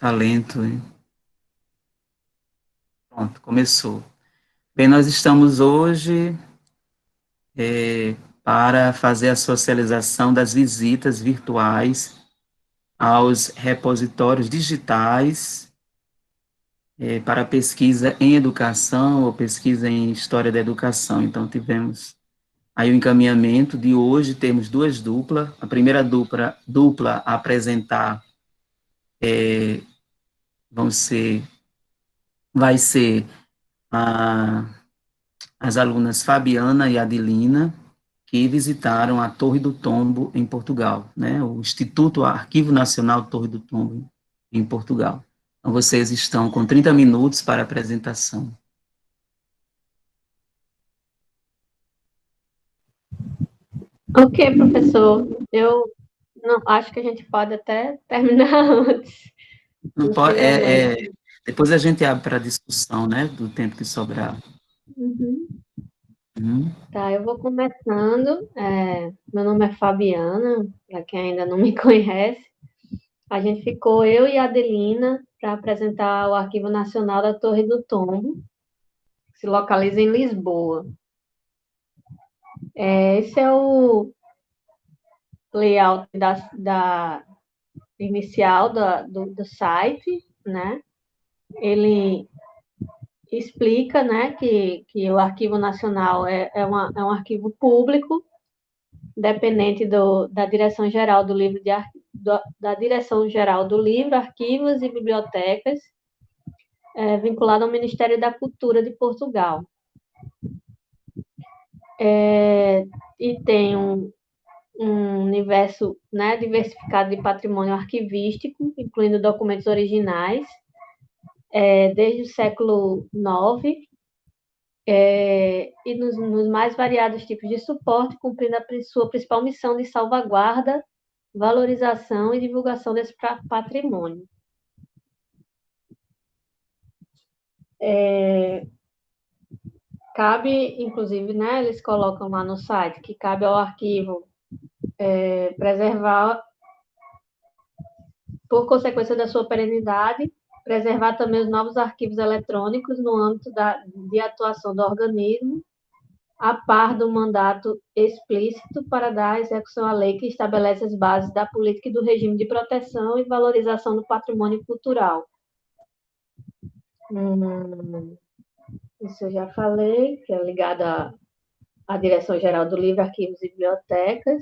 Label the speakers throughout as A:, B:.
A: Talento, hein? Pronto, começou. Bem, nós estamos hoje para fazer a socialização das visitas virtuais aos repositórios digitais para pesquisa em educação ou pesquisa em história da educação. Então, tivemos aí o encaminhamento de hoje, temos duas duplas. A primeira dupla a apresentar vão ser, vai ser a as alunas Fabiana e Adelina, que visitaram a Torre do Tombo em Portugal, né, o Instituto Arquivo Nacional Torre do Tombo em Portugal. Então, vocês estão com 30 minutos para a apresentação.
B: Ok, professor. Eu não acho que a gente pode até terminar antes.
A: Não
B: Não
A: pode,
B: tem problema.
A: depois a gente abre para discussão, né, do tempo que sobrar.
B: Uhum.
A: Uhum.
B: Tá, eu vou começando. Meu nome é Fabiana, para quem ainda não me conhece. A gente ficou, eu e a Adelina, para apresentar o Arquivo Nacional da Torre do Tombo, que se localiza em Lisboa. Esse é o layout inicial do site, né? Ele explica, né, que o Arquivo Nacional é um arquivo público, dependente da Direção-Geral do Livro, da Direção-Geral do Livro, Arquivos e Bibliotecas, vinculado ao Ministério da Cultura de Portugal. E tem um universo, né, diversificado de patrimônio arquivístico, incluindo documentos originais, desde o século IX, e nos mais variados tipos de suporte, cumprindo a sua principal missão de salvaguarda, valorização e divulgação desse patrimônio. Cabe, inclusive, né, eles colocam lá no site que cabe ao arquivo preservar, por consequência da sua perenidade, preservar também os novos arquivos eletrônicos no âmbito de atuação do organismo, a par do mandato explícito para dar execução à lei que estabelece as bases da política e do regime de proteção e valorização do patrimônio cultural. Isso eu já falei, que é ligado à Direção-Geral do Livro, Arquivos e Bibliotecas.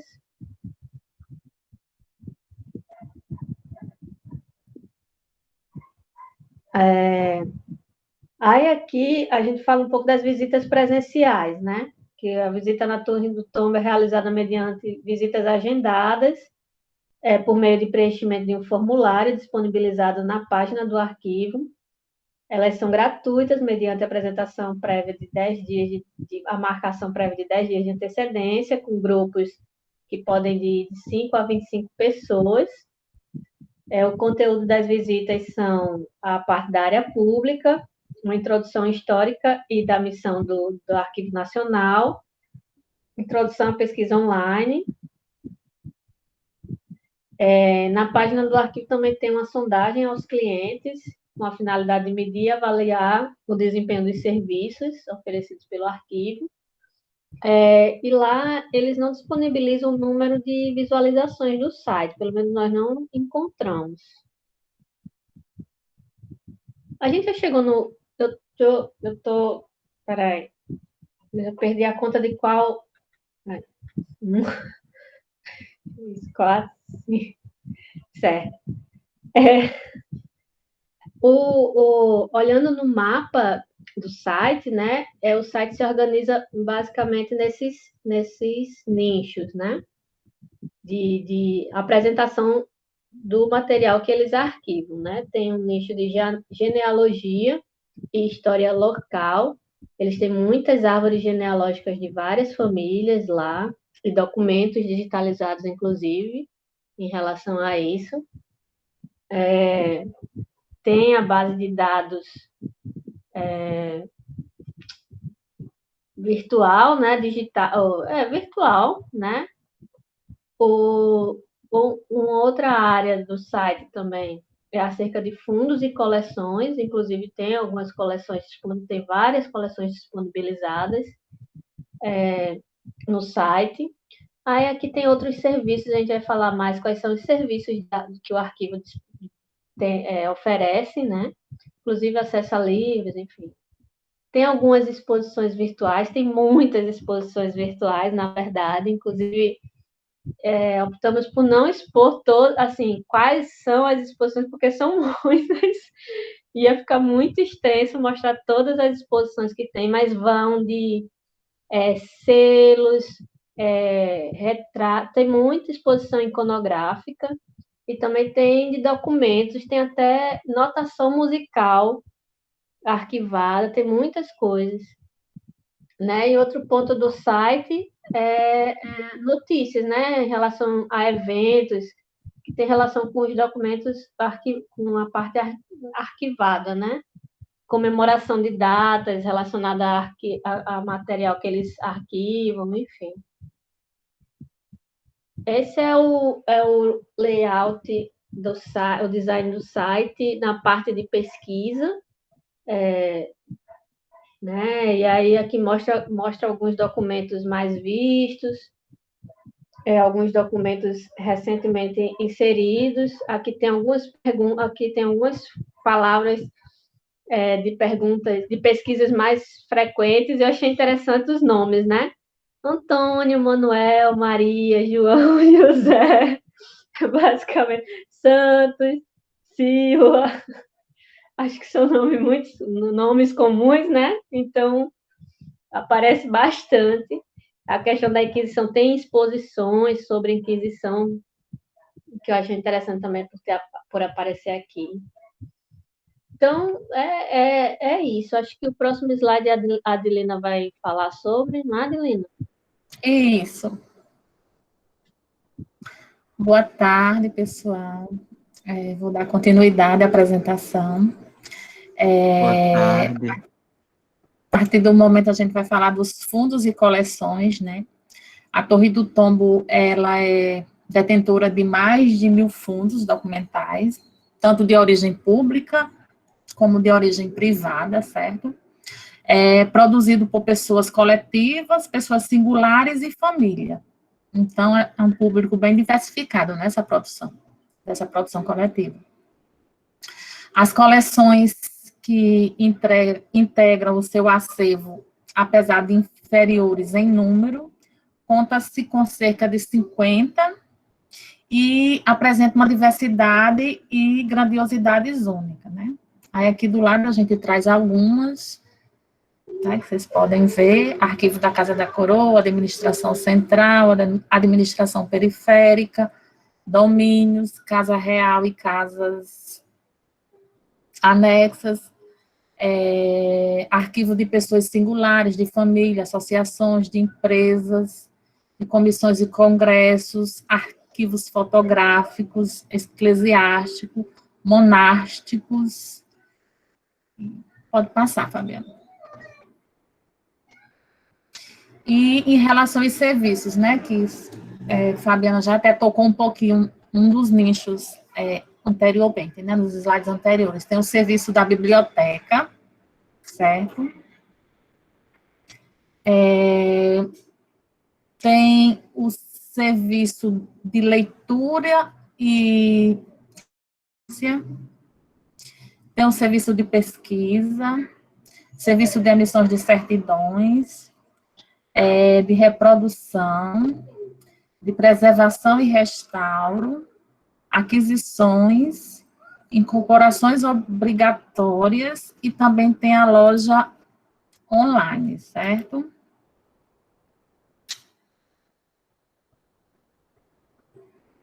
B: Aí aqui a gente fala um pouco das visitas presenciais, né? Que a visita na Torre do Tombo é realizada mediante visitas agendadas, por meio de preenchimento de um formulário disponibilizado na página do arquivo. Elas são gratuitas mediante a apresentação prévia de 10 dias, a marcação prévia de 10 dias de antecedência, com grupos que podem de 5 a 25 pessoas. O conteúdo das visitas são a parte da área pública, uma introdução histórica e da missão do Arquivo Nacional, introdução à pesquisa online. Na página do arquivo também tem uma sondagem aos clientes, com a finalidade de medir e avaliar o desempenho dos serviços oferecidos pelo arquivo. E lá eles não disponibilizam o número de visualizações do site, pelo menos nós não encontramos. A gente já chegou no... Peraí. Eu perdi a conta de qual... 4, certo. Olhando no mapa do site, né? O site se organiza basicamente nesses nichos, né? De apresentação do material que eles arquivam, né? Tem um nicho de genealogia e história local. Eles têm muitas árvores genealógicas de várias famílias lá, e documentos digitalizados, inclusive, em relação a isso. Tem a base de dados virtual, né? Digital, virtual, né? Uma outra área do site também acerca de fundos e coleções, inclusive tem algumas coleções, tem várias coleções disponibilizadas no site. Aí aqui tem outros serviços, a gente vai falar mais quais são os serviços que o arquivo oferece, né? Inclusive acesso a livros, enfim. Tem algumas exposições virtuais, tem muitas exposições virtuais, na verdade, inclusive optamos por não expor assim, quais são as exposições, porque são muitas, ia ficar muito extenso mostrar todas as exposições que tem, mas vão de selos, retrato, tem muita exposição iconográfica, e também tem de documentos, tem até notação musical arquivada, tem muitas coisas. Né? E outro ponto do site é notícias, né? Em relação a eventos, que tem relação com os documentos, com a parte arquivada, né? Comemoração de datas relacionadas a material que eles arquivam, enfim. Esse é o layout o design do site na parte de pesquisa, né? E aí aqui mostra alguns documentos mais vistos, alguns documentos recentemente inseridos. Aqui tem algumas palavras de perguntas, de pesquisas mais frequentes. Eu achei interessante os nomes, né? Antônio, Manuel, Maria, João, José, basicamente, Santos, Silva. Acho que são nomes comuns, né? Então, aparece bastante. A questão da Inquisição, tem exposições sobre a Inquisição, que eu acho interessante também por aparecer aqui. Então, é isso. Acho que o próximo slide a Adelina vai falar sobre, não é, Adelina?
C: Isso. Boa tarde, pessoal. Vou dar continuidade à apresentação.
A: Boa tarde.
C: A partir do momento a gente vai falar dos fundos e coleções, né? A Torre do Tombo, ela é detentora de mais de 1.000 fundos documentais, tanto de origem pública como de origem privada, certo? Produzido por pessoas coletivas, pessoas singulares e família. Então, é um público bem diversificado nessa produção, dessa produção coletiva. As coleções que integram o seu acervo, apesar de inferiores em número, conta-se com cerca de 50 e apresenta uma diversidade e grandiosidades únicas, né? Aí aqui do lado a gente traz algumas, tá, que vocês podem ver: Arquivo da Casa da Coroa, Administração Central, Administração Periférica, Domínios, Casa Real e casas anexas, arquivo de pessoas singulares, de família, associações, de empresas, de comissões e congressos, arquivos fotográficos, eclesiásticos, monásticos. Pode passar, Fabiana. E em relação aos serviços, né, que Fabiana já até tocou um pouquinho, um dos nichos anteriormente, né, nos slides anteriores. Tem o serviço da biblioteca, certo? Tem o serviço de leitura e tem o serviço de pesquisa, serviço de emissões de certidões, de reprodução, de preservação e restauro, aquisições, incorporações obrigatórias, e também tem a loja online, certo?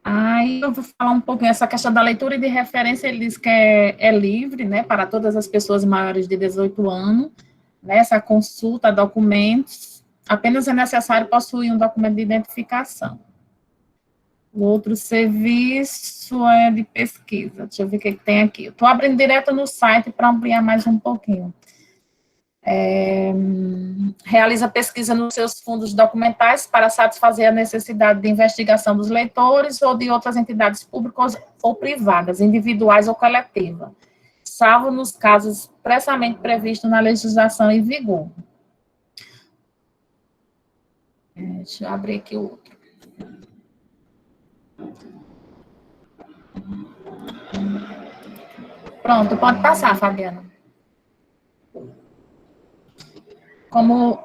C: Aí eu vou falar um pouquinho, essa questão da leitura e de referência, ele diz que é livre, né, para todas as pessoas maiores de 18 anos, né, essa consulta, documentos, apenas é necessário possuir um documento de identificação. O outro serviço é de pesquisa. Deixa eu ver o que tem aqui. Estou abrindo direto no site para ampliar mais um pouquinho. Realiza pesquisa nos seus fundos documentais para satisfazer a necessidade de investigação dos leitores ou de outras entidades públicas ou privadas, individuais ou coletivas, salvo nos casos expressamente previstos na legislação em vigor. Deixa eu abrir aqui o outro. Pronto, pode passar, Fabiana. Como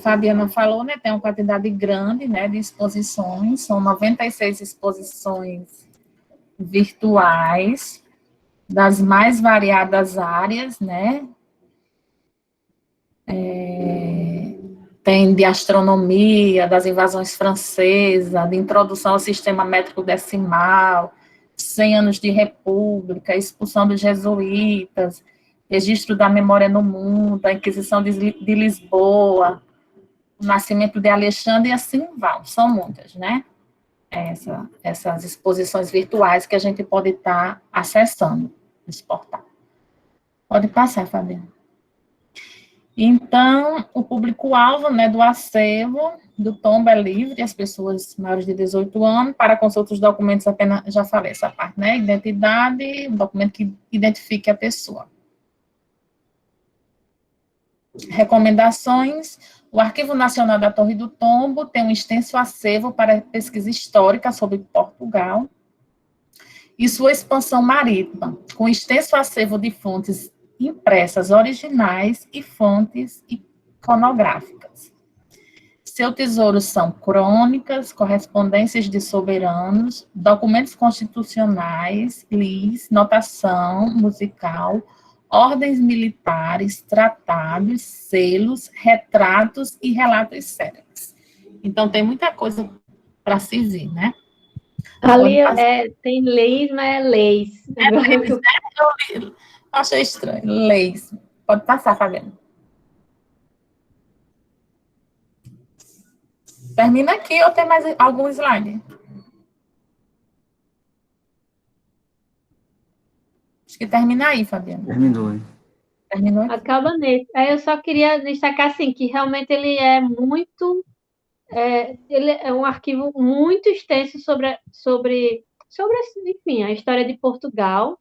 C: Fabiana falou, né, tem uma quantidade grande, né, de exposições, são 96 exposições virtuais, das mais variadas áreas, né, tem de astronomia, das invasões francesas, de introdução ao sistema métrico decimal, 100 anos de república, expulsão dos jesuítas, registro da memória no mundo, a Inquisição de Lisboa, o nascimento de Alexandre, e assim vão, são muitas, né? Essas exposições virtuais que a gente pode estar acessando nesse portal. Pode passar, Fabiana. Então, o público-alvo, né, do acervo do tombo é livre, as pessoas maiores de 18 anos, para consulta dos documentos apenas, já falei essa parte, né, identidade, um documento que identifique a pessoa. Recomendações: o Arquivo Nacional da Torre do Tombo tem um extenso acervo para pesquisa histórica sobre Portugal e sua expansão marítima, com extenso acervo de fontes impressas originais e fontes iconográficas. Seu tesouro são crônicas, correspondências de soberanos, documentos constitucionais, lis, notação musical, ordens militares, tratados, selos, retratos e relatos célebres. Então, tem muita coisa para se ver, né?
B: Ali tem leis, mas é leis.
C: Eu achei estranho. Leis. Pode passar, Fabiana. Termina aqui ou tem mais algum slide? Acho que termina aí, Fabiana.
A: Terminou.
C: Terminou aqui.
B: Acaba nesse. Aí eu só queria destacar assim, que realmente ele é muito... ele é um arquivo muito extenso sobre enfim, a história de Portugal.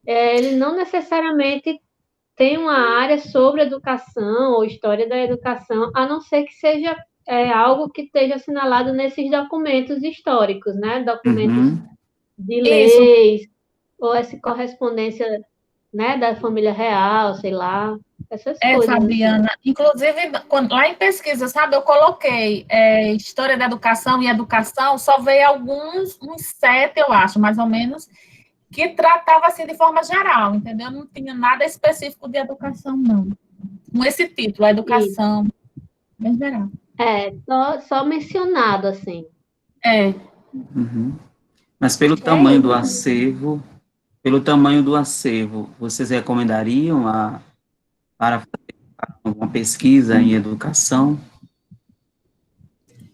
B: Ele não necessariamente tem uma área sobre educação ou história da educação, a não ser que seja algo que esteja assinalado nesses documentos históricos, né? Documentos de leis, ou essa correspondência, né, da família real, sei lá, essas coisas.
C: Fabiana, assim. Inclusive, lá em pesquisa, sabe, eu coloquei história da educação e educação, só veio uns 7, eu acho, mais ou menos, que tratava assim de forma geral, entendeu? Não tinha nada específico de educação, não. Com esse título, a educação, bem geral.
B: Só mencionado, assim.
A: Mas pelo tamanho do acervo, vocês recomendariam para fazer uma pesquisa em educação?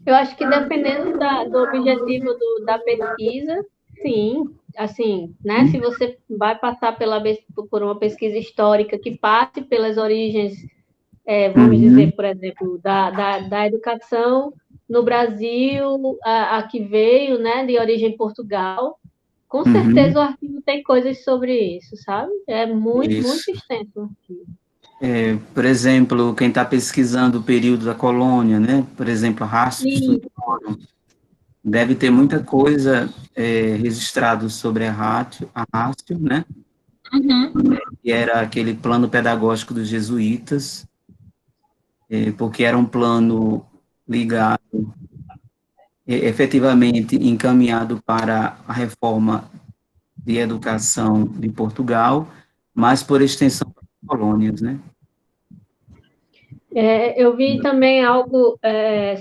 B: Eu acho que dependendo do objetivo da pesquisa, sim, assim, né? Se você vai passar por uma pesquisa histórica que passe pelas origens, vamos dizer, por exemplo, da educação no Brasil, a que veio, né, de origem Portugal, com certeza o arquivo tem coisas sobre isso, sabe? É muito extenso o arquivo.
A: Por exemplo, quem está pesquisando o período da colônia, né? Por exemplo, rastros do Trono, deve ter muita coisa registrado sobre a Rácio, né? Que era aquele plano pedagógico dos jesuítas, porque era um plano ligado, efetivamente encaminhado para a reforma de educação de Portugal, mas por extensão para as colônias, né?
B: Eu vi também algo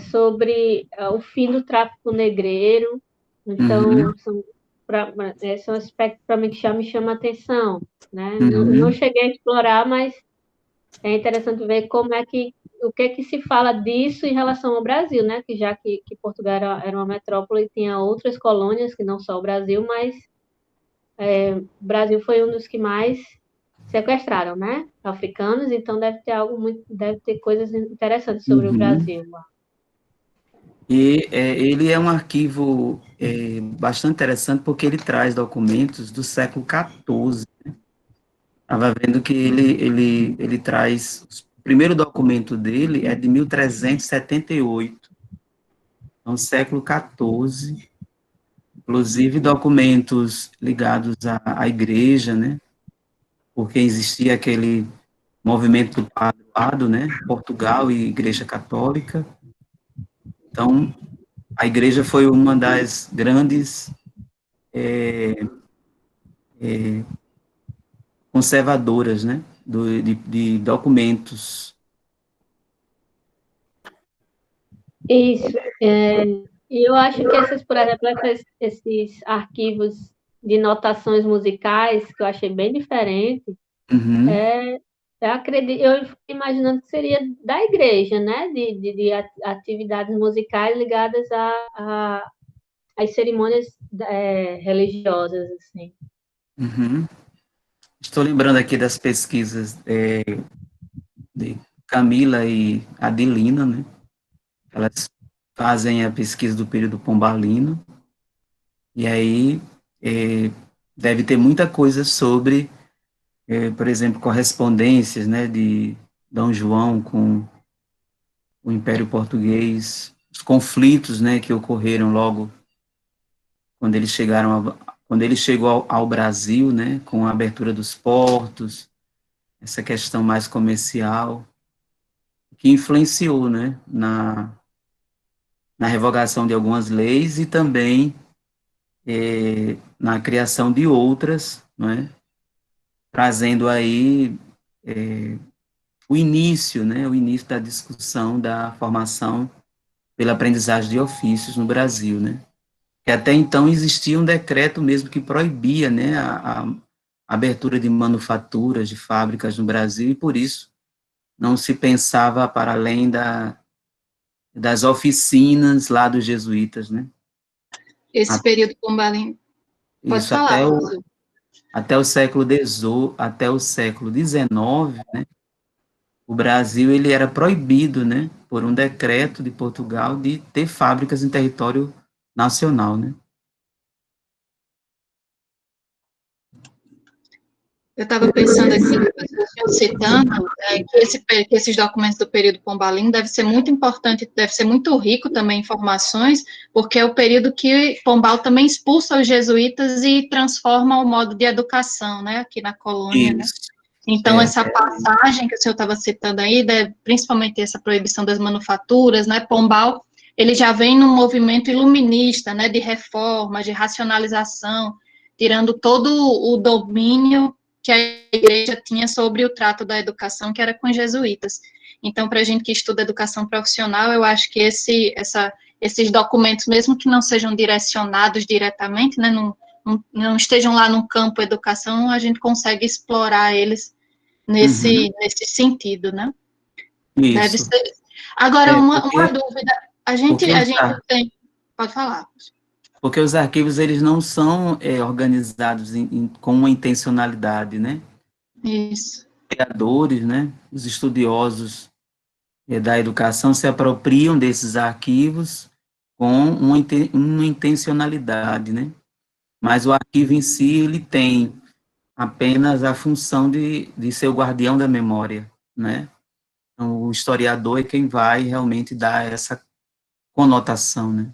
B: sobre o fim do tráfico negreiro, então são aspectos para mim que já me chamam a atenção, né? Não cheguei a explorar, mas é interessante ver o que se fala disso em relação ao Brasil, né? Que já que Portugal era uma metrópole e tinha outras colônias que não só o Brasil, mas o Brasil foi um dos que mais sequestraram, né? Africanos, então deve ter coisas interessantes sobre o
A: Uhum.
B: Brasil lá.
A: E ele é um arquivo bastante interessante porque ele traz documentos do século XIV. Estava vendo que ele traz, o primeiro documento dele é de 1378, então século XIV, inclusive documentos ligados à igreja, né, porque existia aquele movimento do padroado, né, Portugal e Igreja Católica, então a igreja foi uma das grandes conservadoras, né, de documentos.
B: Isso. E eu acho que esses, por exemplo, esses arquivos de notações musicais, que eu achei bem diferente,
A: Uhum,
B: eu acredito, eu fiquei imaginando que seria da igreja, né? De atividades musicais ligadas às cerimônias religiosas, assim.
A: uhum. Estou lembrando aqui das pesquisas de Camila e Adelina, né? Elas fazem a pesquisa do período pombalino, e aí deve ter muita coisa sobre, por exemplo, correspondências, né, de Dom João com o Império Português, os conflitos, né, que ocorreram logo quando eles quando ele chegou ao Brasil, né, com a abertura dos portos, essa questão mais comercial, que influenciou, né, na revogação de algumas leis e também na criação de outras, né, trazendo aí o início da discussão da formação pela aprendizagem de ofícios no Brasil, né, que até então existia um decreto mesmo que proibia, né, a abertura de manufaturas, de fábricas no Brasil, e por isso não se pensava para além das oficinas lá dos jesuítas, né.
D: Esse período pombalino. Pode
A: Isso
D: falar,
A: até
D: professor.
A: até o século XIX, né, o Brasil ele era proibido, né, por um decreto de Portugal de ter fábricas em território nacional, né.
D: Eu estava pensando aqui, citando, que esses documentos do período pombalino deve ser muito importante, deve ser muito rico também em informações, porque é o período que Pombal também expulsa os jesuítas e transforma o modo de educação, né, aqui na colônia, né.
A: Isso.
D: Então, essa passagem que o senhor estava citando aí, principalmente essa proibição das manufaturas, né, Pombal, ele já vem num movimento iluminista, né, de reforma, de racionalização, tirando todo o domínio que a igreja tinha sobre o trato da educação, que era com os jesuítas. Então, para a gente que estuda educação profissional, eu acho que esses documentos, mesmo que não sejam direcionados diretamente, né, não estejam lá no campo educação, a gente consegue explorar eles
A: Uhum.
D: nesse sentido, né? Deve
A: Isso.
D: ser. Agora, uma
A: Porque,
D: dúvida.
A: porque,
D: A gente tem. Pode falar.
A: porque os arquivos eles não são organizados com uma intencionalidade, né.
D: Isso.
A: Os criadores, né, os estudiosos da educação se apropriam desses arquivos com uma intencionalidade, né? Mas o arquivo em si, ele tem apenas a função de ser o guardião da memória, né? Então, o historiador é quem vai realmente dar essa conotação, né?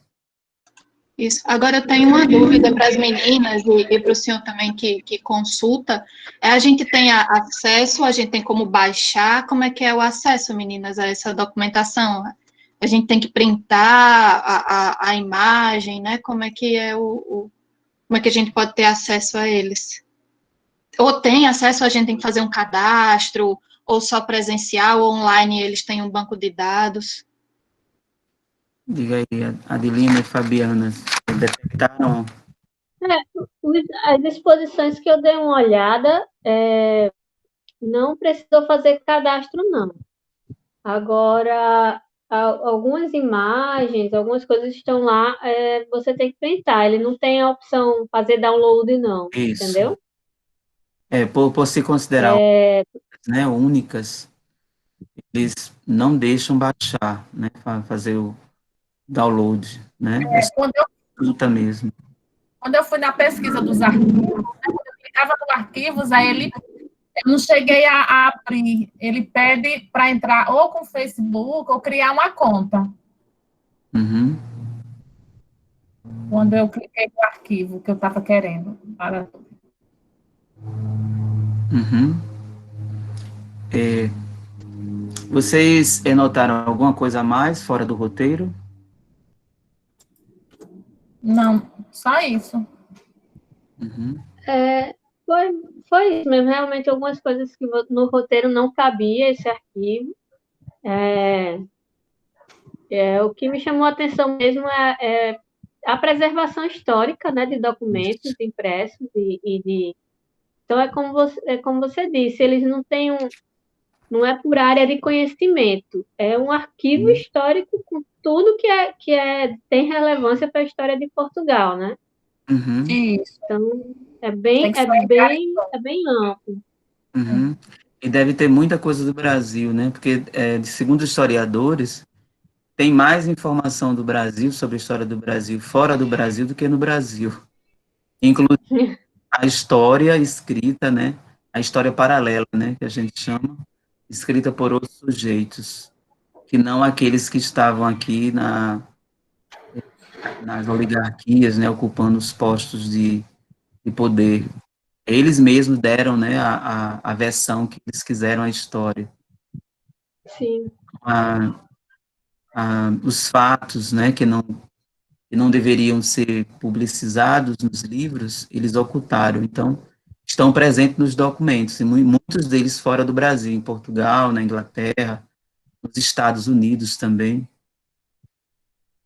D: Isso. Agora, eu tenho uma dúvida para as meninas e para o senhor também que consulta. A gente tem acesso, a gente tem como baixar, como é que é o acesso, meninas, a essa documentação? A gente tem que printar a imagem, né? Como é que é como é que a gente pode ter acesso a eles? Ou tem acesso, a gente tem que fazer um cadastro, ou só presencial, ou online, eles têm um banco de dados.
A: Diga aí, Adelina e Fabiana, detectaram?
B: As exposições que eu dei uma olhada, não precisou fazer cadastro, não. Agora, algumas imagens, algumas coisas estão lá, você tem que printar. Ele não tem a opção fazer download, não,
A: Isso.
B: entendeu?
A: Por se considerar, né, únicas, eles não deixam baixar, né, fazer o download, né, é
C: Quando eu,
A: escuta mesmo.
C: quando eu fui na pesquisa dos arquivos, né, quando eu clicava no arquivos, aí eu não cheguei a abrir. Ele pede para entrar ou com o Facebook ou criar uma conta.
A: Uhum,
C: Quando eu cliquei no arquivo que eu estava querendo.
A: uhum. Vocês notaram alguma coisa a mais fora do roteiro?
C: Não, só isso.
A: Uhum,
B: É, foi, foi isso mesmo, realmente algumas coisas que no roteiro não cabia esse arquivo. O que me chamou a atenção mesmo é a preservação histórica, né, de documentos
A: isso.
B: impressos então é como você disse, eles não têm não é por área de conhecimento, é um arquivo
A: Uhum,
B: histórico com tudo tem relevância para a história de Portugal, né?
A: uhum,
C: Isso.
B: Então
C: Tem que saber.
B: é bem amplo.
A: uhum. E deve ter muita coisa do Brasil, né? Porque, segundo historiadores, tem mais informação do Brasil, sobre a história do Brasil, fora do Brasil, do que no Brasil. Inclusive a história escrita, né? A história paralela, né? Que a gente chama, escrita por outros sujeitos, que não aqueles que estavam aqui nas oligarquias, né? Ocupando os postos de poder. Eles mesmos deram, né? A versão que eles quiseram à história.
B: Sim,
A: A, os fatos, né? Que não deveriam ser publicizados nos livros, eles ocultaram. Então, estão presentes nos documentos, e muitos deles fora do Brasil, em Portugal, na Inglaterra, nos Estados Unidos também.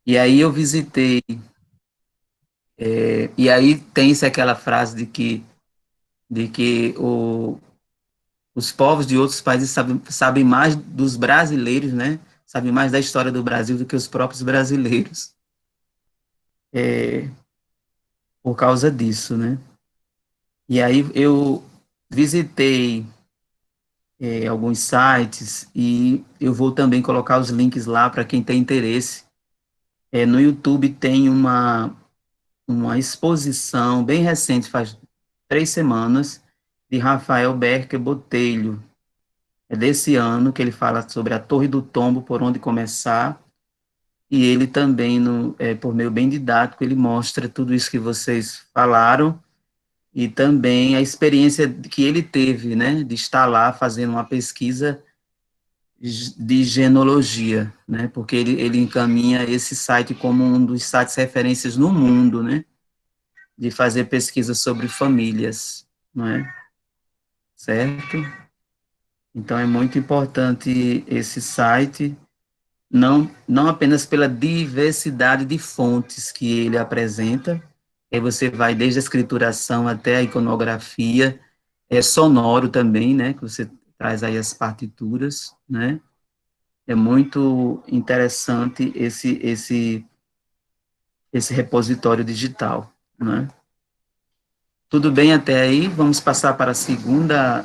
A: E aí eu visitei, e aí tem-se aquela frase de que os povos de outros países sabem mais dos brasileiros, né? Sabem mais da história do Brasil do que os próprios brasileiros, por causa disso, né? E aí eu visitei alguns sites e eu vou também colocar os links lá para quem tem interesse. No YouTube tem uma exposição bem recente, faz 3 semanas, de Rafael Berker Botelho. É desse ano que ele fala sobre a Torre do Tombo, por onde começar, e ele também, por meio bem didático, ele mostra tudo isso que vocês falaram, e também a experiência que ele teve, né, de estar lá fazendo uma pesquisa de genealogia, né, porque ele encaminha esse site como um dos sites referências no mundo, né, de fazer pesquisa sobre famílias, não é? Certo? Então é muito importante esse site, não apenas pela diversidade de fontes que ele apresenta, aí você vai desde a escrituração até a iconografia, sonoro também, né, que você traz aí as partituras, né, é muito interessante esse repositório digital, né. Tudo bem até aí? Vamos passar para a segunda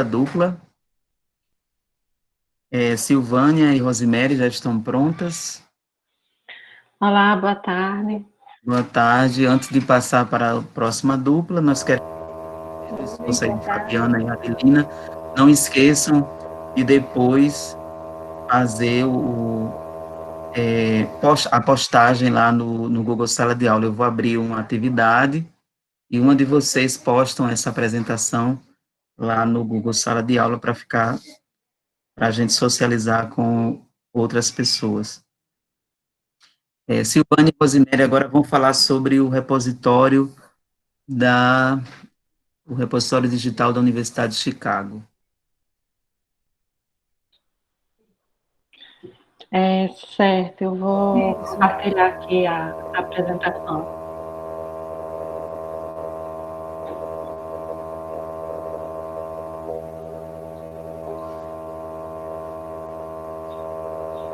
A: dupla. Silvânia e Rosemary já estão prontas.
E: Olá, boa tarde.
A: Boa tarde. Antes de passar para a próxima dupla, nós queremos, você, Fabiana e Adelina, não esqueçam de depois fazer a postagem lá no Google Sala de Aula. Eu vou abrir uma atividade e uma de vocês postam essa apresentação lá no Google Sala de Aula para a gente socializar com outras pessoas. Silvânia e Rosemary agora vão falar sobre o repositório digital da Universidade de Chicago.
E: Certo, eu vou compartilhar aqui a apresentação.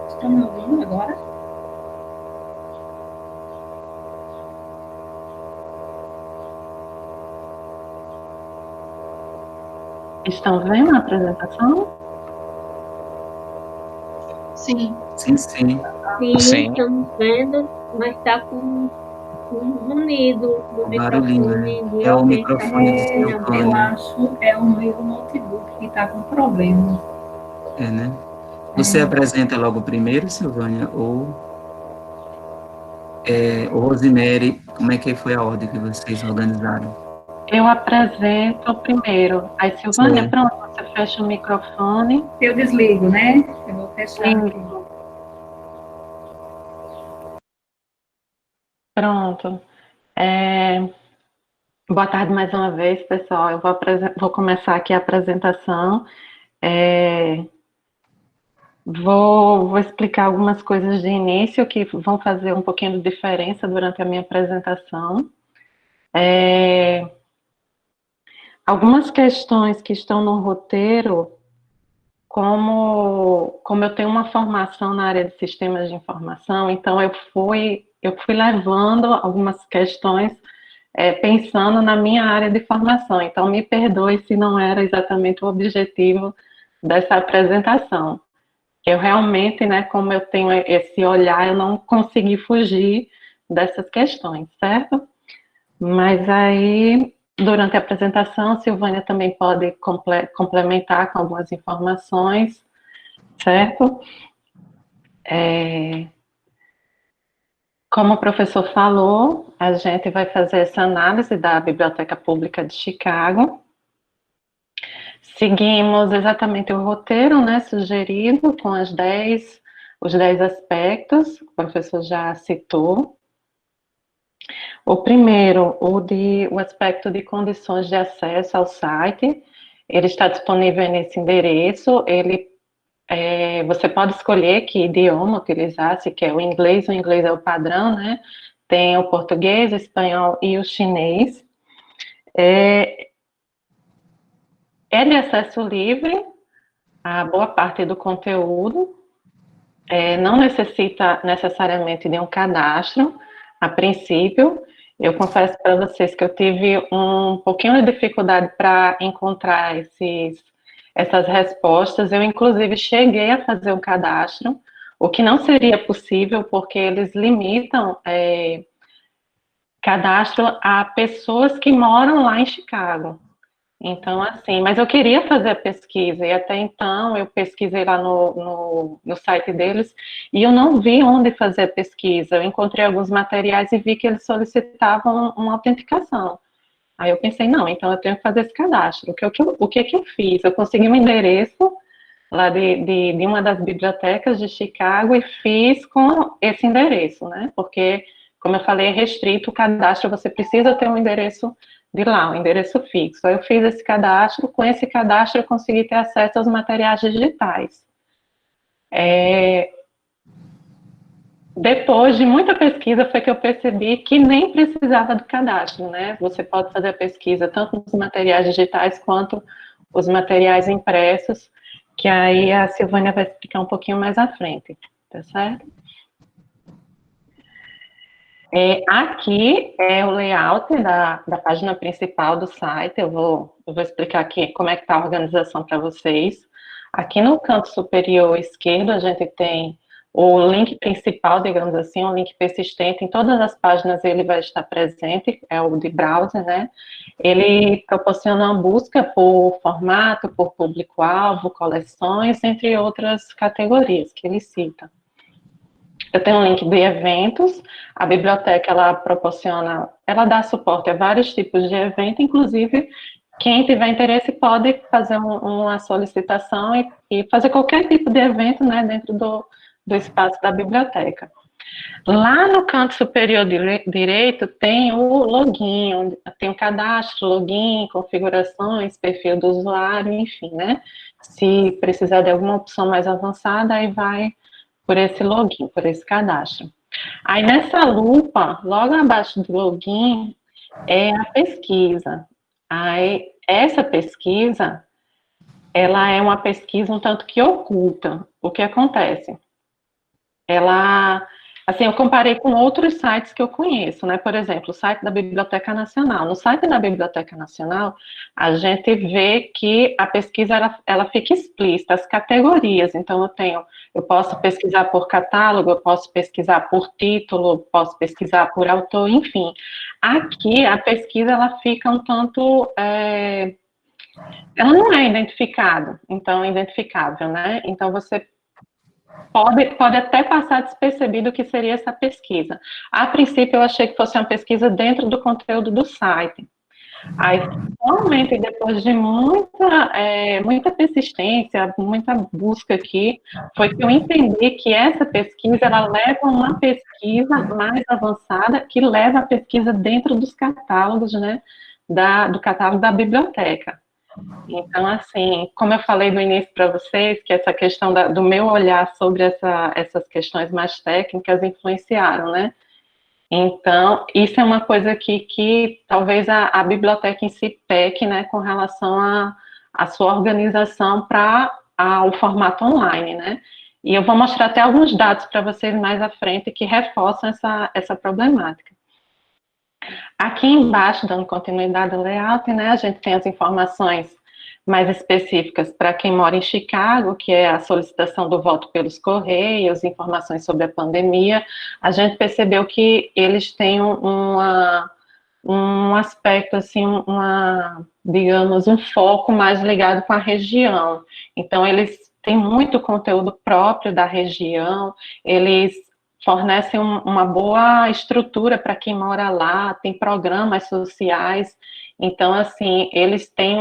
C: Estão me ouvindo agora?
E: Estão vendo a apresentação?
D: Sim.
A: Sim, sim.
B: Sim, estamos vendo, mas está com um ruído do
A: Barulhinho,
B: microfone de
A: é o
B: alguém que está
A: microfone de
C: Eu
A: Silvânia.
C: acho é o meu notebook que está com problema.
A: É, né? Você apresenta logo primeiro, Silvânia, ou Rosemary, como é que foi a ordem que vocês organizaram?
E: Eu apresento primeiro. Aí, Silvânia,
A: Sim.
E: pronto, você fecha o microfone.
C: Eu desligo, né? Eu vou fechar aqui.
E: Pronto. Boa tarde mais uma vez, pessoal. Eu vou começar aqui a apresentação. Vou explicar algumas coisas de início que vão fazer um pouquinho de diferença durante a minha apresentação. Algumas questões que estão no roteiro, como eu tenho uma formação na área de sistemas de informação, então eu fui levando algumas questões pensando na minha área de formação. Então, me perdoe se não era exatamente o objetivo dessa apresentação. Eu realmente, né, como eu tenho esse olhar, eu não consegui fugir dessas questões, certo? Mas aí, durante a apresentação, Silvânia também pode complementar com algumas informações, certo? Como o professor falou, a gente vai fazer essa análise da Biblioteca Pública de Chicago. Seguimos exatamente o roteiro, né, sugerido com os 10 aspectos, que o professor já citou. O primeiro, o aspecto de condições de acesso ao site, ele está disponível nesse endereço, você pode escolher que idioma utilizar, se quer o inglês é o padrão, né? Tem o português, o espanhol e o chinês. É de acesso livre, a boa parte do conteúdo, não necessita necessariamente de um cadastro, a princípio. Eu confesso para vocês que eu tive um pouquinho de dificuldade para encontrar essas respostas. Eu, inclusive, cheguei a fazer um cadastro, o que não seria possível, porque eles limitam cadastro a pessoas que moram lá em Chicago. Então, assim, mas eu queria fazer a pesquisa, e até então eu pesquisei lá no site deles, e eu não vi onde fazer a pesquisa. Eu encontrei alguns materiais e vi que eles solicitavam uma autenticação. Aí eu pensei, não, então eu tenho que fazer esse cadastro. O que que eu fiz? Eu consegui um endereço lá de uma das bibliotecas de Chicago e fiz com esse endereço, né? Porque, como eu falei, é restrito o cadastro, você precisa ter um endereço de lá, um endereço fixo. Aí eu fiz esse cadastro, com esse cadastro eu consegui ter acesso aos materiais digitais. Depois de muita pesquisa foi que eu percebi que nem precisava do cadastro, né? Você pode fazer a pesquisa tanto nos materiais digitais quanto os materiais impressos, que aí a Silvânia vai explicar um pouquinho mais à frente, tá certo? Aqui é o layout da página principal do site. Eu vou explicar aqui como é que está a organização para vocês. Aqui no canto superior esquerdo, a gente tem o link principal, digamos assim, um link persistente. Em todas as páginas ele vai estar presente, é o de browser, né? Ele proporciona uma busca por formato, por público-alvo, coleções, entre outras categorias que ele cita. Eu tenho um link de eventos. A biblioteca, ela dá suporte a vários tipos de evento, inclusive quem tiver interesse pode fazer uma solicitação e fazer qualquer tipo de evento, né, dentro do espaço da biblioteca. Lá no canto superior direito tem o login, onde tem o cadastro, login, configurações, perfil do usuário, enfim, né? Se precisar de alguma opção mais avançada, aí vai por esse login, por esse cadastro. Aí nessa lupa, logo abaixo do login, é a pesquisa. Aí essa pesquisa, ela é uma pesquisa um tanto que oculta. O que acontece? Ela Assim, eu comparei com outros sites que eu conheço, né? Por exemplo, o site da Biblioteca Nacional. No site da Biblioteca Nacional, a gente vê que a pesquisa ela fica explícita, as categorias. Então, eu posso pesquisar por catálogo, eu posso pesquisar por título, posso pesquisar por autor, enfim. Aqui, a pesquisa ela fica um tanto ela não é identificável, né? Então, você pode até passar despercebido o que seria essa pesquisa. A princípio, eu achei que fosse uma pesquisa dentro do conteúdo do site. Aí, somente depois de muita persistência, muita busca aqui, foi que eu entendi que essa pesquisa, ela leva a uma pesquisa mais avançada, que leva a pesquisa dentro dos catálogos, né, do catálogo da biblioteca. Então, assim, como eu falei no início para vocês, que essa questão do meu olhar sobre essas questões mais técnicas influenciaram, né? Então, isso é uma coisa que talvez a biblioteca em si peque, né, com relação à sua organização para o formato online, né? E eu vou mostrar até alguns dados para vocês mais à frente que reforçam essa problemática. Aqui embaixo, dando continuidade ao layout, né, a gente tem as informações mais específicas para quem mora em Chicago, que é a solicitação do voto pelos correios, informações sobre a pandemia. A gente percebeu que eles têm um aspecto, assim, digamos, um foco mais ligado com a região. Então, eles têm muito conteúdo próprio da região, eles fornecem uma boa estrutura para quem mora lá, tem programas sociais. Então, assim, eles têm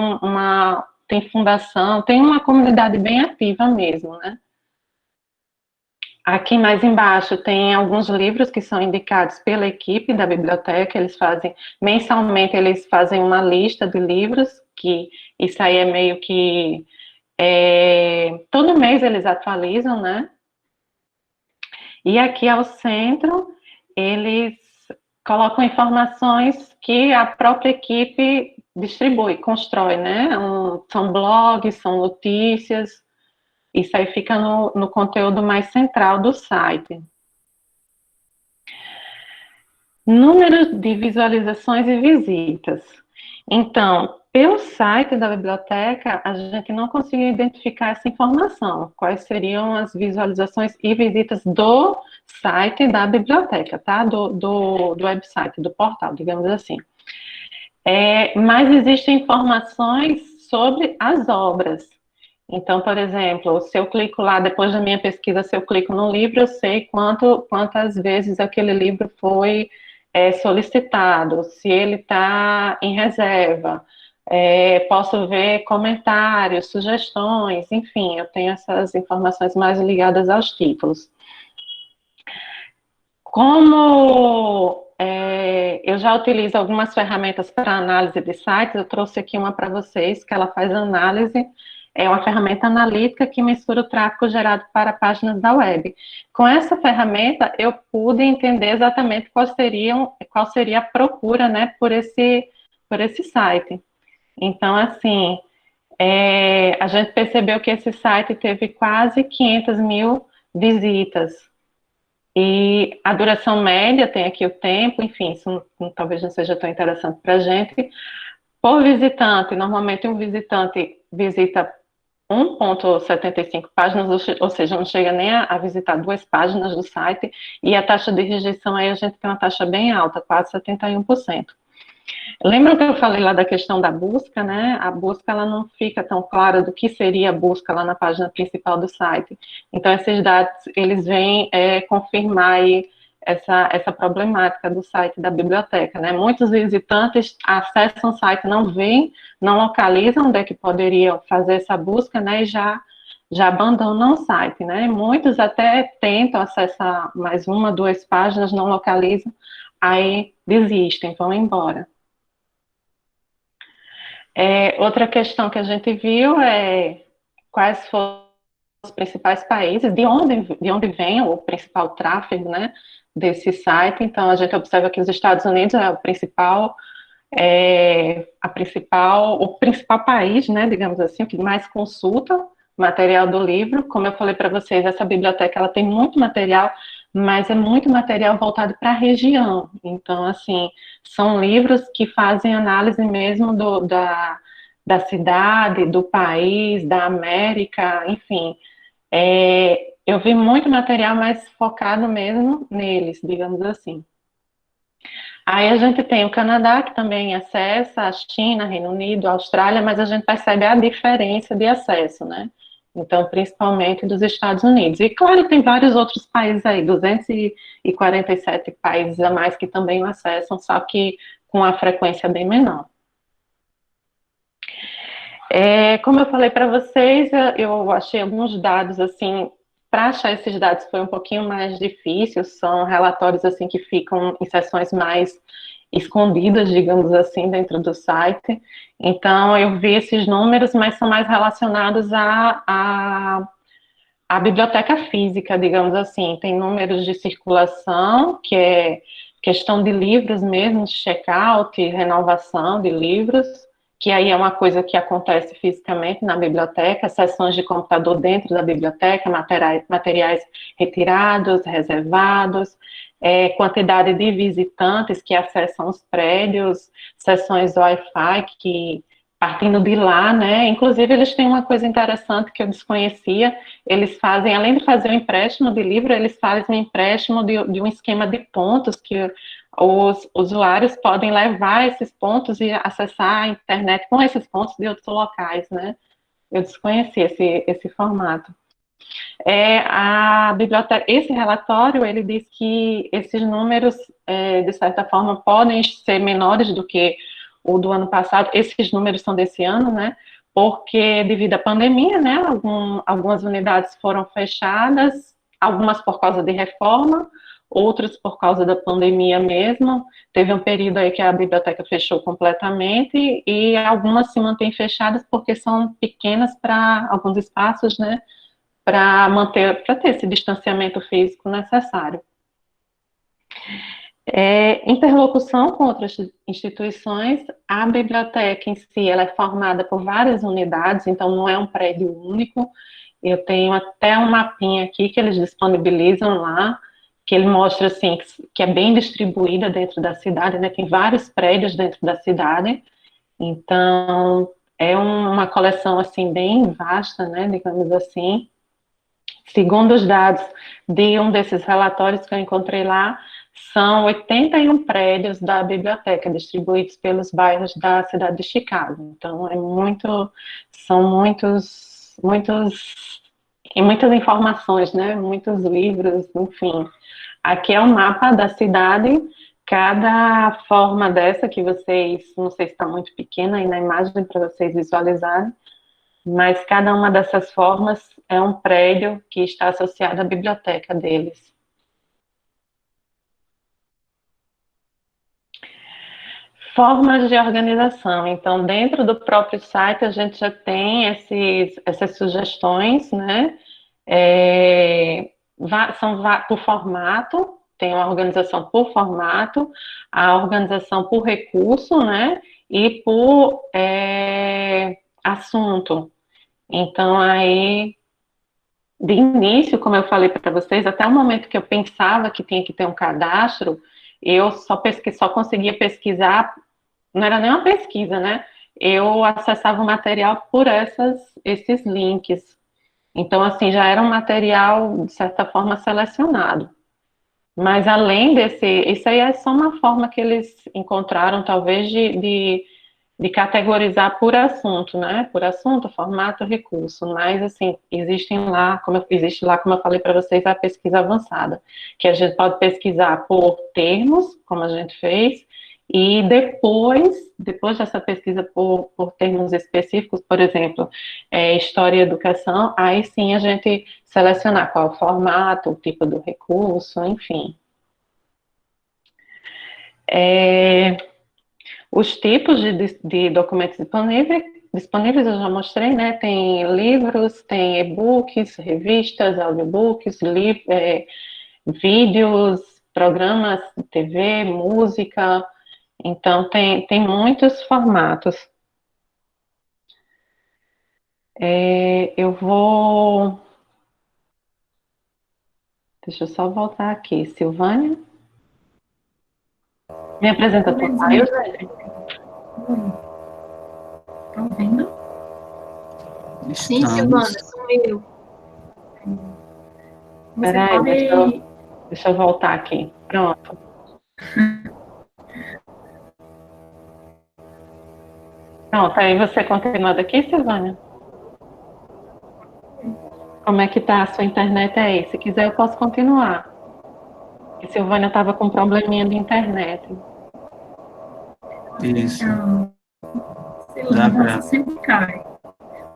E: tem fundação, tem uma comunidade bem ativa mesmo, né? Aqui mais embaixo tem alguns livros que são indicados pela equipe da biblioteca, mensalmente eles fazem uma lista de livros, que isso aí é meio que, todo mês eles atualizam, né? E aqui ao centro, eles colocam informações que a própria equipe distribui, constrói, né? São blogs, são notícias, isso aí fica no conteúdo mais central do site. Número de visualizações e visitas. Então, pelo site da biblioteca, a gente não conseguiu identificar essa informação, quais seriam as visualizações e visitas do site da biblioteca, tá? Do website, do portal, digamos assim. Mas existem informações sobre as obras. Então, por exemplo, se eu clico lá, depois da minha pesquisa, se eu clico no livro, eu sei quantas vezes aquele livro foi solicitado, se ele está em reserva, posso ver comentários, sugestões, enfim, eu tenho essas informações mais ligadas aos títulos. Como eu já utilizo algumas ferramentas para análise de sites, eu trouxe aqui uma para vocês, que ela faz análise, é uma ferramenta analítica que mensura o tráfego gerado para páginas da web. Com essa ferramenta, eu pude entender exatamente qual seria a procura, né, por esse site. Então, assim, a gente percebeu que esse site teve quase 500 mil visitas. E a duração média, tem aqui o tempo, enfim, isso talvez não seja tão interessante para a gente. Por visitante, normalmente um visitante visita 1,75 páginas, ou seja, não chega nem a visitar 2 páginas do site, e a taxa de rejeição aí a gente tem uma taxa bem alta, quase 71%. Lembram que eu falei lá da questão da busca, né? A busca, ela não fica tão clara do que seria a busca lá na página principal do site. Então, esses dados, eles vêm confirmar aí essa problemática do site da biblioteca, né? Muitos visitantes acessam o site, não veem, não localizam onde é que poderiam fazer essa busca, né? E já abandonam o site, né? Muitos até tentam acessar mais 1, 2 páginas, não localizam, aí desistem, vão embora. Outra questão que a gente viu é quais foram os principais países, de onde vem o principal tráfego, né, desse site. Então, a gente observa que os Estados Unidos é o principal país, né, digamos assim, o que mais consulta material do livro. Como eu falei para vocês, essa biblioteca ela tem muito material mas é muito material voltado para a região. Então, assim, são livros que fazem análise mesmo da cidade, do país, da América, enfim. Eu vi muito material mais focado mesmo neles, digamos assim. Aí a gente tem o Canadá, que também acessa, a China, Reino Unido, a Austrália, mas a gente percebe a diferença de acesso, né? Então, principalmente dos Estados Unidos. E, claro, tem vários outros países aí, 247 países a mais que também o acessam, só que com a frequência bem menor. Como eu falei para vocês, eu achei alguns dados, assim, para achar esses dados foi um pouquinho mais difícil, são relatórios, assim, que ficam em seções mais escondidas, digamos assim, dentro do site. Então, eu vi esses números, mas são mais relacionados à biblioteca física, digamos assim. Tem números de circulação, que é questão de livros mesmo, de check-out, renovação de livros, que aí é uma coisa que acontece fisicamente na biblioteca, sessões de computador dentro da biblioteca, materiais retirados, reservados, quantidade de visitantes que acessam os prédios, sessões Wi-Fi que partindo de lá, né? Inclusive, eles têm uma coisa interessante que eu desconhecia. Eles fazem, além de fazer o empréstimo de livro, eles fazem o empréstimo de um esquema de pontos que os usuários podem levar esses pontos e acessar a internet com esses pontos de outros locais, né? Eu desconheci esse formato. A biblioteca, esse relatório, ele diz que esses números, de certa forma, podem ser menores do que o do ano passado. Esses números são desse ano, né? Porque devido à pandemia, né? Algumas unidades foram fechadas, algumas por causa de reforma, outras por causa da pandemia mesmo. Teve um período aí que a biblioteca fechou completamente e algumas se mantêm fechadas porque são pequenas para alguns espaços, né? Para ter esse distanciamento físico necessário. Interlocução com outras instituições, a biblioteca em si, ela é formada por várias unidades, então não é um prédio único. Eu tenho até um mapinha aqui que eles disponibilizam lá, que ele mostra, assim, que é bem distribuída dentro da cidade, né, tem vários prédios dentro da cidade, então é uma coleção, assim, bem vasta, né, digamos assim. Segundo os dados de um desses relatórios que eu encontrei lá, são 81 prédios da biblioteca distribuídos pelos bairros da cidade de Chicago. Então, são e muitas informações, né? Muitos livros, enfim. Aqui é o mapa da cidade. Cada forma dessa que vocês, não sei se está muito pequena aí na imagem para vocês visualizarem, mas cada uma dessas formas é um prédio que está associado à biblioteca deles. Formas de organização. Então, dentro do próprio site, a gente já tem essas sugestões, né? São por formato, tem uma organização por formato, a organização por recurso, né? E por assunto. Então, aí, de início, como eu falei para vocês, até o momento que eu pensava que tinha que ter um cadastro, eu só conseguia pesquisar, não era nem uma pesquisa, né? Eu acessava o material por esses links. Então, assim, já era um material, de certa forma, selecionado. Mas além isso aí é só uma forma que eles encontraram, talvez, de categorizar por assunto, né? Por assunto, formato, recurso. Mas, assim, existe lá, como eu falei para vocês, a pesquisa avançada, que a gente pode pesquisar por termos, como a gente fez, e depois dessa pesquisa por termos específicos, por exemplo, história e educação, aí sim a gente selecionar qual o formato, o tipo do recurso, enfim. Os tipos de documentos disponíveis eu já mostrei, né? Tem livros, tem e-books, revistas, audiobooks, vídeos, programas de TV, música. Então, tem muitos formatos. Eu vou Deixa eu só voltar aqui. Silvânia? Me apresenta por pai, Eugênia.
C: Tá ouvindo?
D: Sim, Silvana, sumiu.
E: Peraí, deixa eu voltar aqui. Pronto. Pronto, aí você continua daqui, Silvânia? Como é que tá a sua internet aí? Se quiser, eu posso continuar. A Silvânia estava com um probleminha de internet.
A: Isso.
C: Dá pra... sempre cai.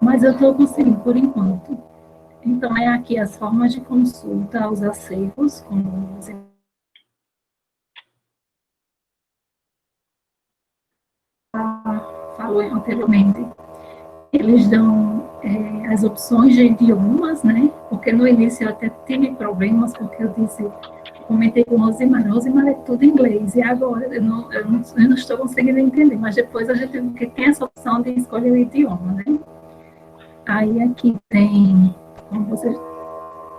C: Mas eu estou conseguindo por enquanto. Então, é aqui as formas de consulta aos acervos, como você falou anteriormente. Eles dão as opções de idiomas, né? Porque no início eu até tive problemas, porque eu comentei com Rosimar é tudo em inglês, e agora eu não estou conseguindo entender, mas depois a gente tem essa opção de escolher o idioma, né? Aí aqui tem, como vocês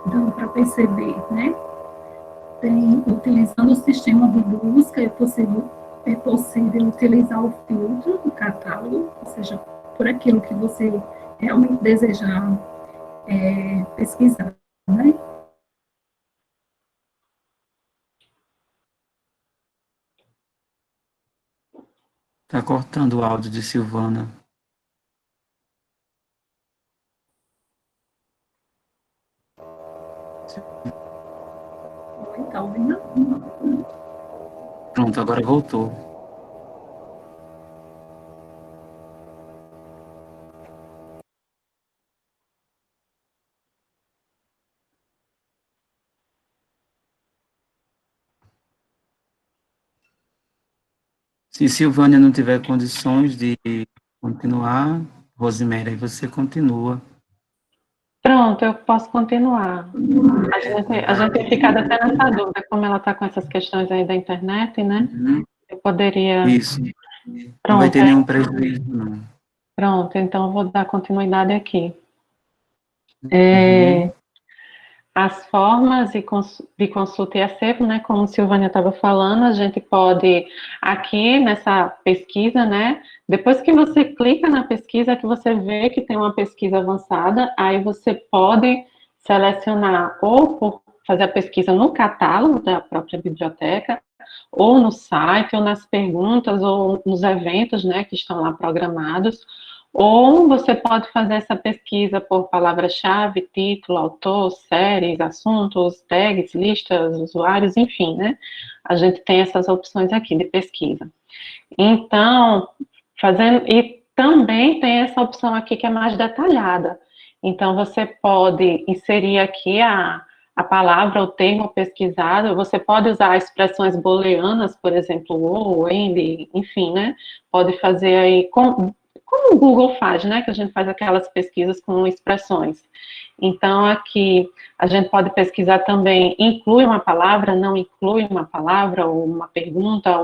C: dão para perceber, né? Tem, utilizando o sistema de busca, é possível utilizar o filtro do catálogo, ou seja, por aquilo que você realmente desejar pesquisar, né?
A: Tá cortando o áudio de Silvana.
C: Tá ouvindo?
A: Pronto, agora voltou. Se Silvânia não tiver condições de continuar, Rosemary, aí você continua.
E: Pronto, eu posso continuar. A gente tem ficado até nessa dúvida, como ela está com essas questões aí da internet, né? Eu poderia...
A: Isso.
E: Pronto,
A: Não vai ter nenhum prejuízo, não.
E: Pronto, então eu vou dar continuidade aqui. As formas de consulta e acervo, né, como a Silvânia estava falando, a gente pode, aqui nessa pesquisa, né, depois que você clica na pesquisa, que você vê que tem uma pesquisa avançada, aí você pode selecionar ou por fazer a pesquisa no catálogo da própria biblioteca, ou no site, ou nas perguntas, ou nos eventos, né, que estão lá programados, ou você pode fazer essa pesquisa por palavra-chave, título, autor, séries, assuntos, tags, listas, usuários, enfim, né? A gente tem essas opções aqui de pesquisa. Então, e também tem essa opção aqui que é mais detalhada. Então, você pode inserir aqui a palavra, o termo pesquisado, você pode usar expressões booleanas, por exemplo, ou, and, enfim, né? Pode fazer aí, como o Google faz, né, que a gente faz aquelas pesquisas com expressões. Então, aqui, a gente pode pesquisar também, inclui uma palavra, não inclui uma palavra, ou uma pergunta,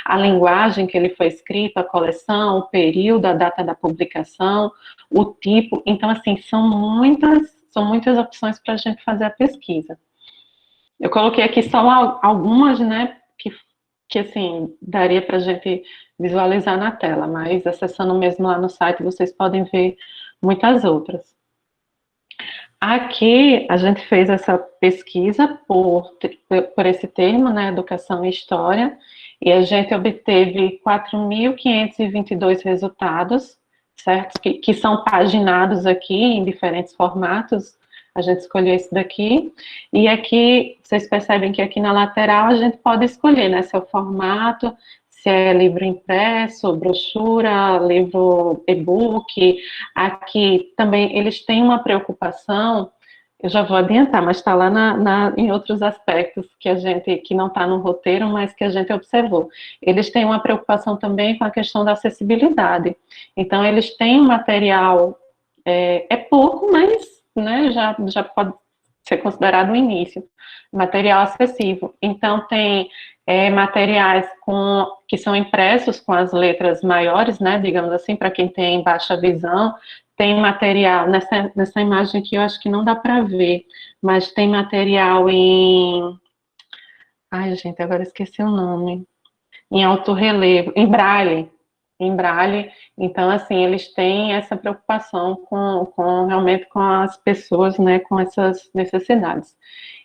E: a linguagem que ele foi escrito, a coleção, o período, a data da publicação, o tipo. Então, assim, são muitas opções para a gente fazer a pesquisa. Eu coloquei aqui só algumas, né, que assim, daria para a gente visualizar na tela, mas acessando mesmo lá no site, vocês podem ver muitas outras. Aqui, a gente fez essa pesquisa por esse termo, né, educação e história, e a gente obteve 4.522 resultados, certo? Que são paginados aqui em diferentes formatos. A gente escolheu esse daqui, e aqui, vocês percebem que aqui na lateral a gente pode escolher, né, se é o formato, se é livro impresso, brochura, livro e-book. Aqui também eles têm uma preocupação, eu já vou adiantar, mas está lá em outros aspectos que não está no roteiro, mas que a gente observou. Eles têm uma preocupação também com a questão da acessibilidade. Então, eles têm um material, é pouco, mas né, já pode ser considerado o início, material acessível. Então, tem materiais que são impressos com as letras maiores, né, digamos assim, para quem tem baixa visão, tem material, nessa imagem aqui eu acho que não dá para ver, mas tem material em... Ai, gente, agora esqueci o nome. Em alto relevo, em braille. Então, assim, eles têm essa preocupação realmente com as pessoas, né, com essas necessidades.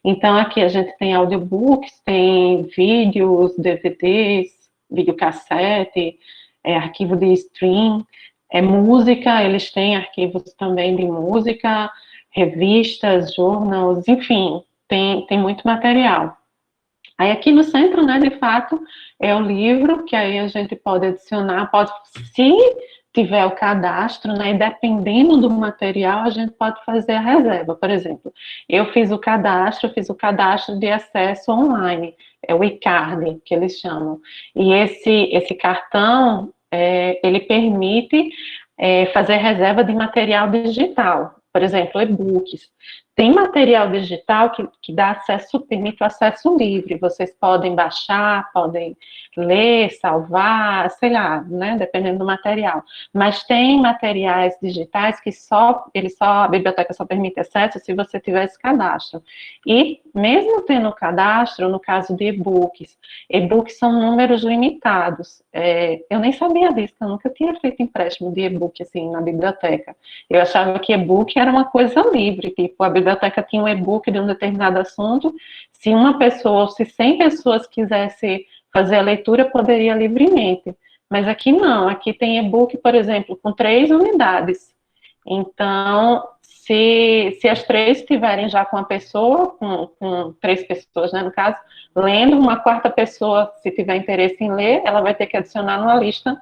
E: Então, aqui a gente tem audiobooks, tem vídeos, DVDs, videocassete, arquivo de stream, música, eles têm arquivos também de música, revistas, jornais, enfim, tem muito material. Aí aqui no centro, né, de fato, é o livro, que aí a gente pode adicionar, se tiver o cadastro, né, e dependendo do material, a gente pode fazer a reserva. Por exemplo, eu fiz o cadastro de acesso online, é o ICARD, que eles chamam. E esse cartão, ele permite fazer reserva de material digital, por exemplo, e-books. Tem material digital que dá acesso, permite o acesso livre. Vocês podem baixar, podem ler, salvar, sei lá, né, dependendo do material. Mas tem materiais digitais que a biblioteca só permite acesso se você tiver esse cadastro. E mesmo tendo cadastro, no caso de e-books são números limitados. Eu nem sabia disso, eu nunca tinha feito empréstimo de e-book assim na biblioteca. Eu achava que e-book era uma coisa livre, tipo, a biblioteca tinha um e-book de um determinado assunto, se uma pessoa ou se 100 pessoas quisessem fazer a leitura, poderia livremente. Mas aqui não, aqui tem e-book, por exemplo, com 3 unidades. Então, se as 3 estiverem já com a pessoa, com 3 pessoas, né, no caso, lendo, uma quarta pessoa, se tiver interesse em ler, ela vai ter que adicionar numa lista,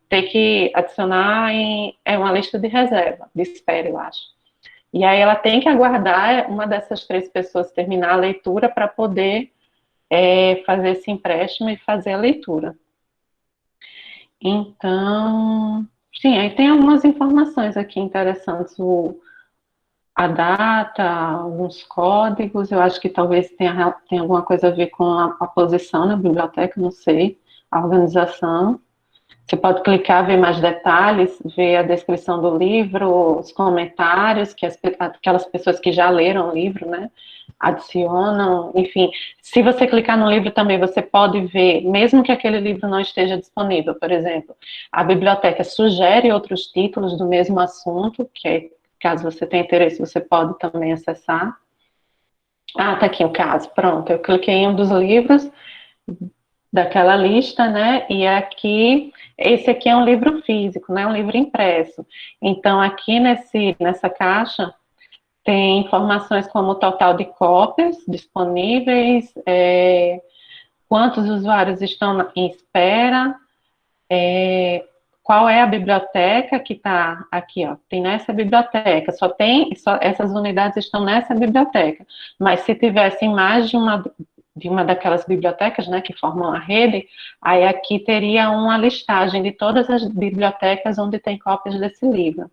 E: ter que adicionar em uma lista de reserva, de espera, eu acho. E aí ela tem que aguardar uma dessas 3 pessoas terminar a leitura para poder fazer esse empréstimo e fazer a leitura. Então, sim, aí tem algumas informações aqui interessantes, a data, alguns códigos, eu acho que talvez tenha alguma coisa a ver com a posição na biblioteca, não sei, a organização. Você pode clicar, ver mais detalhes, ver a descrição do livro, os comentários que aquelas pessoas que já leram o livro, né, adicionam, enfim. Se você clicar no livro também, você pode ver, mesmo que aquele livro não esteja disponível, por exemplo, a biblioteca sugere outros títulos do mesmo assunto, que caso você tenha interesse, você pode também acessar. Ah, tá aqui o caso, pronto, eu cliquei em um dos livros daquela lista, né, e aqui, esse aqui é um livro físico, né, um livro impresso. Então, aqui nessa caixa, tem informações como o total de cópias disponíveis, quantos usuários estão em espera, qual é a biblioteca que está aqui, ó, tem nessa biblioteca, só essas unidades estão nessa biblioteca, mas se tivessem mais de uma daquelas bibliotecas, né, que formam a rede, aí aqui teria uma listagem de todas as bibliotecas onde tem cópias desse livro.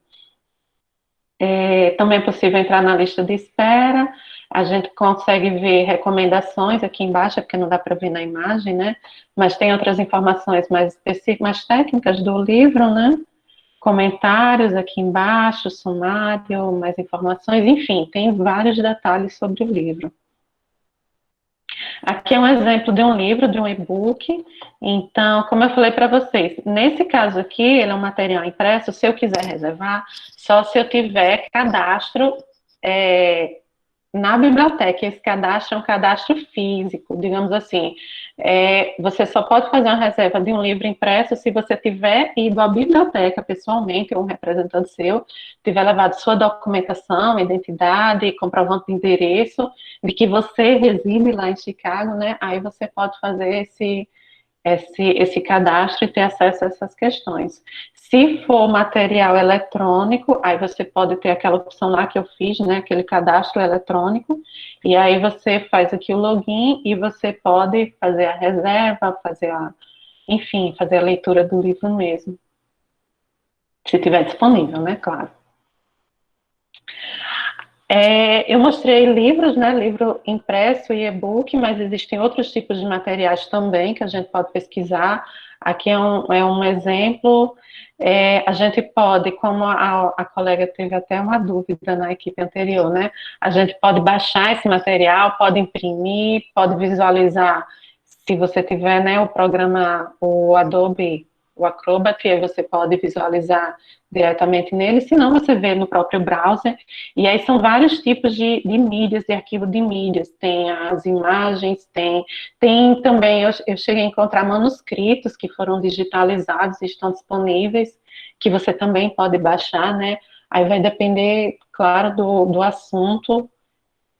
E: Também é possível entrar na lista de espera, a gente consegue ver recomendações aqui embaixo, porque não dá para ver na imagem, né, mas tem outras informações mais específicas, mais técnicas do livro, né, comentários aqui embaixo, sumário, mais informações, enfim, tem vários detalhes sobre o livro. Aqui é um exemplo de um livro, de um e-book. Então, como eu falei para vocês, nesse caso aqui, ele é um material impresso, se eu quiser reservar, só se eu tiver cadastro na biblioteca. Esse cadastro é um cadastro físico, digamos assim. Você só pode fazer uma reserva de um livro impresso se você tiver ido à biblioteca pessoalmente, ou um representante seu, tiver levado sua documentação, identidade, comprovante de endereço, de que você reside lá em Chicago, né? Aí você pode fazer esse cadastro e ter acesso a essas questões. Se for material eletrônico, aí você pode ter aquela opção lá que eu fiz, né, aquele cadastro eletrônico, e aí você faz aqui o login e você pode fazer a reserva, enfim, fazer a leitura do livro mesmo. Se tiver disponível, né, claro. Eu mostrei livros, né, livro impresso e e-book, mas existem outros tipos de materiais também que a gente pode pesquisar. Aqui é um exemplo. A gente pode, como a colega teve até uma dúvida na equipe anterior, né? A gente pode baixar esse material, pode imprimir, pode visualizar. Se você tiver, né, o programa, o Adobe, o Acrobat, aí você pode visualizar diretamente nele, se não você vê no próprio browser. E aí são vários tipos de mídias, de arquivo de mídias. Tem as imagens, tem também, eu cheguei a encontrar manuscritos que foram digitalizados e estão disponíveis, que você também pode baixar, né? Aí vai depender, claro, do assunto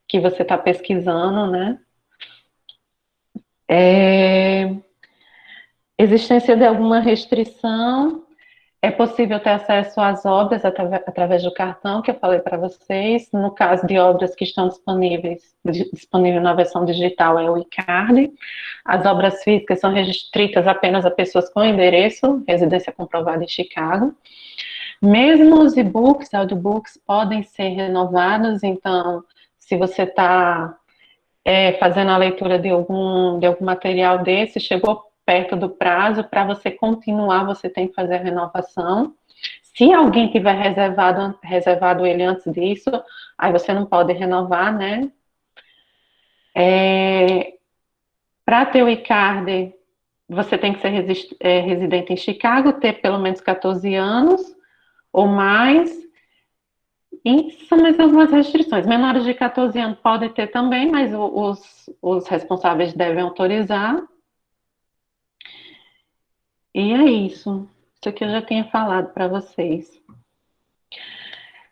E: que você está pesquisando, né? Existência de alguma restrição. É possível ter acesso às obras através do cartão que eu falei para vocês. No caso de obras que estão disponível na versão digital é o iCard. As obras físicas são restritas apenas a pessoas com endereço, residência comprovada em Chicago. Mesmo os e-books, audiobooks, podem ser renovados, então, se você está fazendo a leitura de algum material desse, chegou perto do prazo, para você continuar, você tem que fazer a renovação. Se alguém tiver reservado ele antes disso, aí você não pode renovar, né? Para ter o e-card, você tem que ser residente em Chicago, ter pelo menos 14 anos ou mais. E são mais algumas restrições. Menores de 14 anos podem ter também, mas os responsáveis devem autorizar. E é isso. Isso aqui eu já tinha falado para vocês.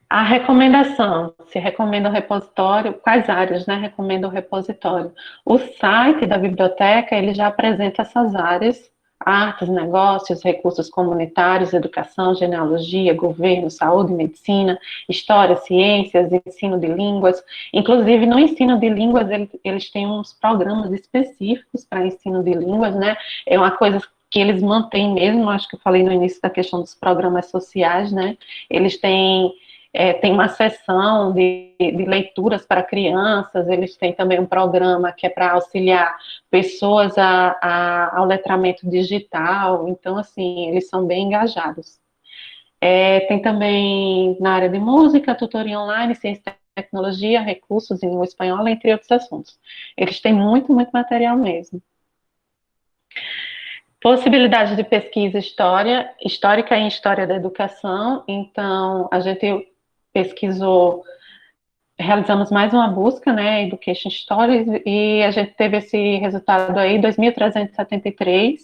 E: A recomendação, se recomenda o repositório, quais áreas, né, recomenda o repositório? O site da biblioteca, ele já apresenta essas áreas, artes, negócios, recursos comunitários, educação, genealogia, governo, saúde, medicina, história, ciências, ensino de línguas. Inclusive, no ensino de línguas, eles têm uns programas específicos para ensino de línguas, né, é uma coisa que eles mantêm mesmo, acho que eu falei no início da questão dos programas sociais, né, eles tem uma sessão de leituras para crianças, eles têm também um programa que é para auxiliar pessoas ao letramento digital, então, assim, eles são bem engajados. Tem também na área de música, tutoria online, ciência e tecnologia, recursos em língua espanhola, entre outros assuntos. Eles têm muito, muito material mesmo. Possibilidade de pesquisa histórica em história da educação, então, a gente realizamos mais uma busca, né, Education Stories, e a gente teve esse resultado aí, 2.373,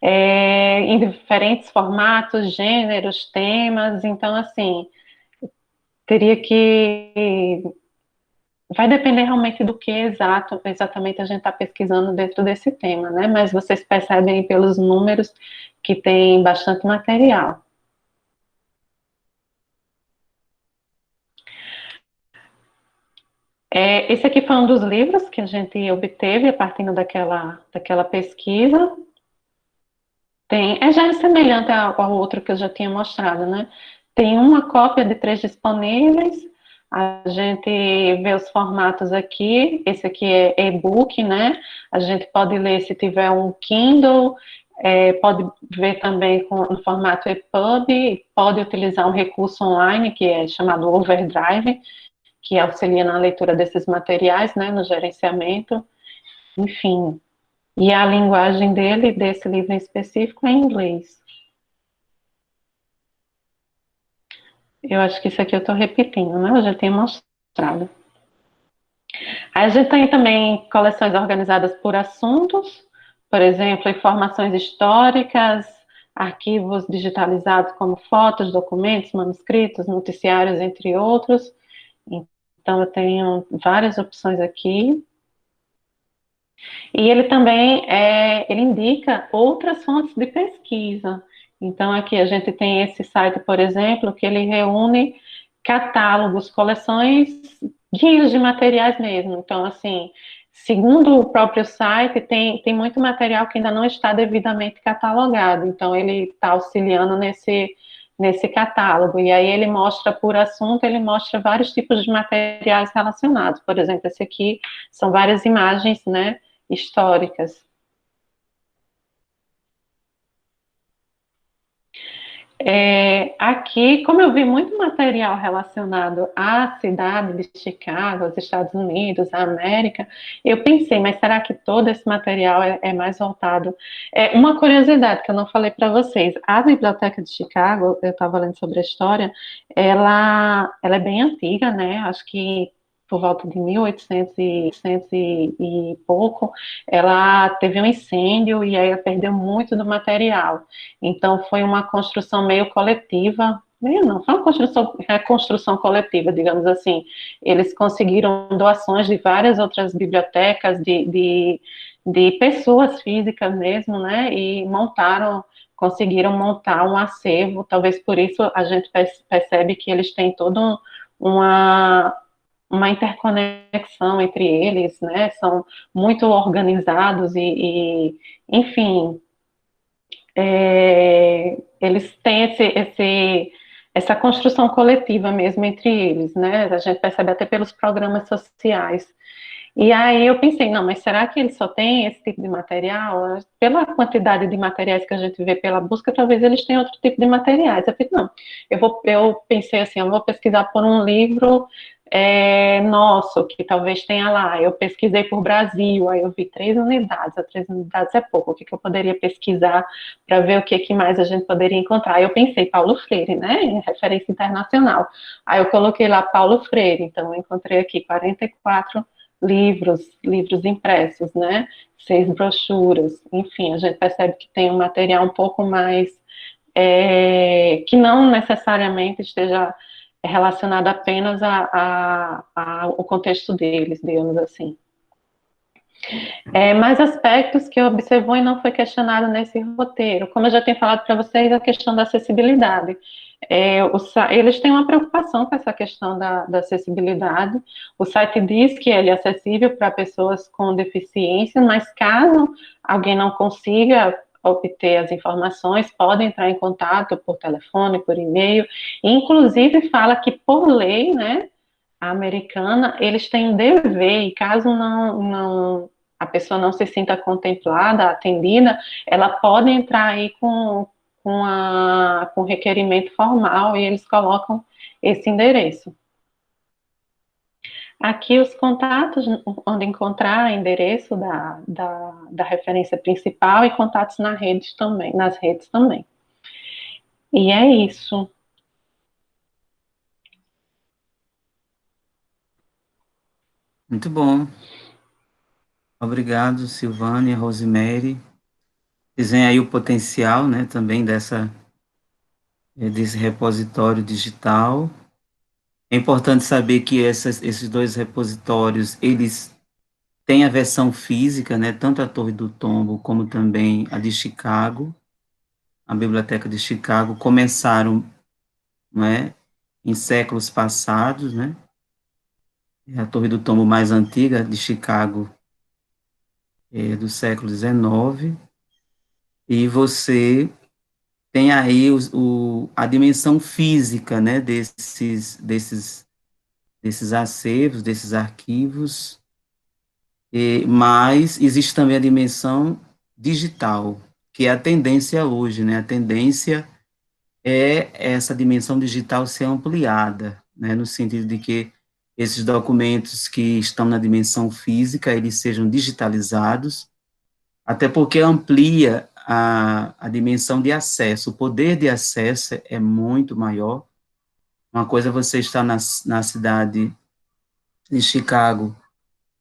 E: em diferentes formatos, gêneros, temas, então, assim, vai depender realmente do que exatamente a gente está pesquisando dentro desse tema, né, mas vocês percebem pelos números que tem bastante material. Esse aqui foi um dos livros que a gente obteve a partir daquela pesquisa. Já é semelhante ao outro que eu já tinha mostrado, né? Tem uma cópia de 3 disponíveis. A gente vê os formatos aqui. Esse aqui é e-book, né? A gente pode ler se tiver um Kindle, pode ver também no formato EPUB, pode utilizar um recurso online que é chamado Overdrive, que auxilia na leitura desses materiais, né, no gerenciamento, enfim. E a linguagem desse livro em específico, é em inglês. Eu acho que isso aqui eu estou repetindo, né, eu já tinha mostrado. Aí a gente tem também coleções organizadas por assuntos, por exemplo, informações históricas, arquivos digitalizados como fotos, documentos, manuscritos, noticiários, entre outros. Então, eu tenho várias opções aqui. E ele também, ele indica outras fontes de pesquisa. Então, aqui a gente tem esse site, por exemplo, que ele reúne catálogos, coleções, guias de materiais mesmo. Então, assim, segundo o próprio site, tem muito material que ainda não está devidamente catalogado. Então, ele está auxiliando nesse catálogo. E aí ele mostra por assunto, ele mostra vários tipos de materiais relacionados. Por exemplo, esse aqui são várias imagens, né, históricas. Aqui, como eu vi muito material relacionado à cidade de Chicago, aos Estados Unidos, à América, eu pensei, mas será que todo esse material é mais voltado? Uma curiosidade que eu não falei para vocês, a Biblioteca de Chicago, eu estava lendo sobre a história, ela é bem antiga, né? Acho que por volta de 1800 e pouco, ela teve um incêndio e aí ela perdeu muito do material. Então, foi uma construção meio coletiva, meio não, foi uma reconstrução coletiva, digamos assim. Eles conseguiram doações de várias outras bibliotecas, de pessoas físicas mesmo, né, e conseguiram montar um acervo, talvez por isso a gente percebe que eles têm toda uma interconexão entre eles, né, são muito organizados enfim, eles têm essa construção coletiva mesmo entre eles, né? A gente percebe até pelos programas sociais. E aí eu pensei, não, mas será que eles só têm esse tipo de material? Pela quantidade de materiais que a gente vê pela busca, talvez eles tenham outro tipo de materiais. Eu pensei, não, eu pensei assim, eu vou pesquisar por um livro nosso, que talvez tenha lá. Eu pesquisei por Brasil, aí eu vi 3 unidades, a 3 unidades é pouco, o que eu poderia pesquisar para ver o que mais a gente poderia encontrar. Aí eu pensei, Paulo Freire, né, em referência internacional. Aí eu coloquei lá Paulo Freire, então eu encontrei aqui 44 livros impressos, né, 6 brochuras, enfim, a gente percebe que tem um material um pouco mais, que não necessariamente esteja relacionado apenas ao contexto deles, digamos assim. Mais aspectos que observou e não foi questionado nesse roteiro. Como eu já tenho falado para vocês, a questão da acessibilidade. Eles têm uma preocupação com essa questão da acessibilidade. O site diz que ele é acessível para pessoas com deficiência, mas caso alguém não consiga obter as informações, pode entrar em contato por telefone, por e-mail, inclusive fala que por lei, né, americana, eles têm um dever, e caso a pessoa não se sinta contemplada, atendida, ela pode entrar aí com requerimento formal e eles colocam esse endereço. Aqui os contatos, onde encontrar endereço da referência principal e contatos nas redes também. E é isso.
A: Muito bom. Obrigado, Silvânia, Rosemary. Dizem aí o potencial, né, também desse repositório digital. É importante saber que esses 2 repositórios, eles têm a versão física, né, tanto a Torre do Tombo como também a de Chicago, a Biblioteca de Chicago, começaram, não é, em séculos passados, né, a Torre do Tombo mais antiga de Chicago do século XIX, e você tem aí a dimensão física, né, desses acervos, desses arquivos, mas existe também a dimensão digital, que é a tendência hoje, né, a tendência é essa dimensão digital ser ampliada, né, no sentido de que esses documentos que estão na dimensão física, eles sejam digitalizados, até porque amplia a dimensão de acesso, o poder de acesso é muito maior. Uma coisa é você estar na cidade de Chicago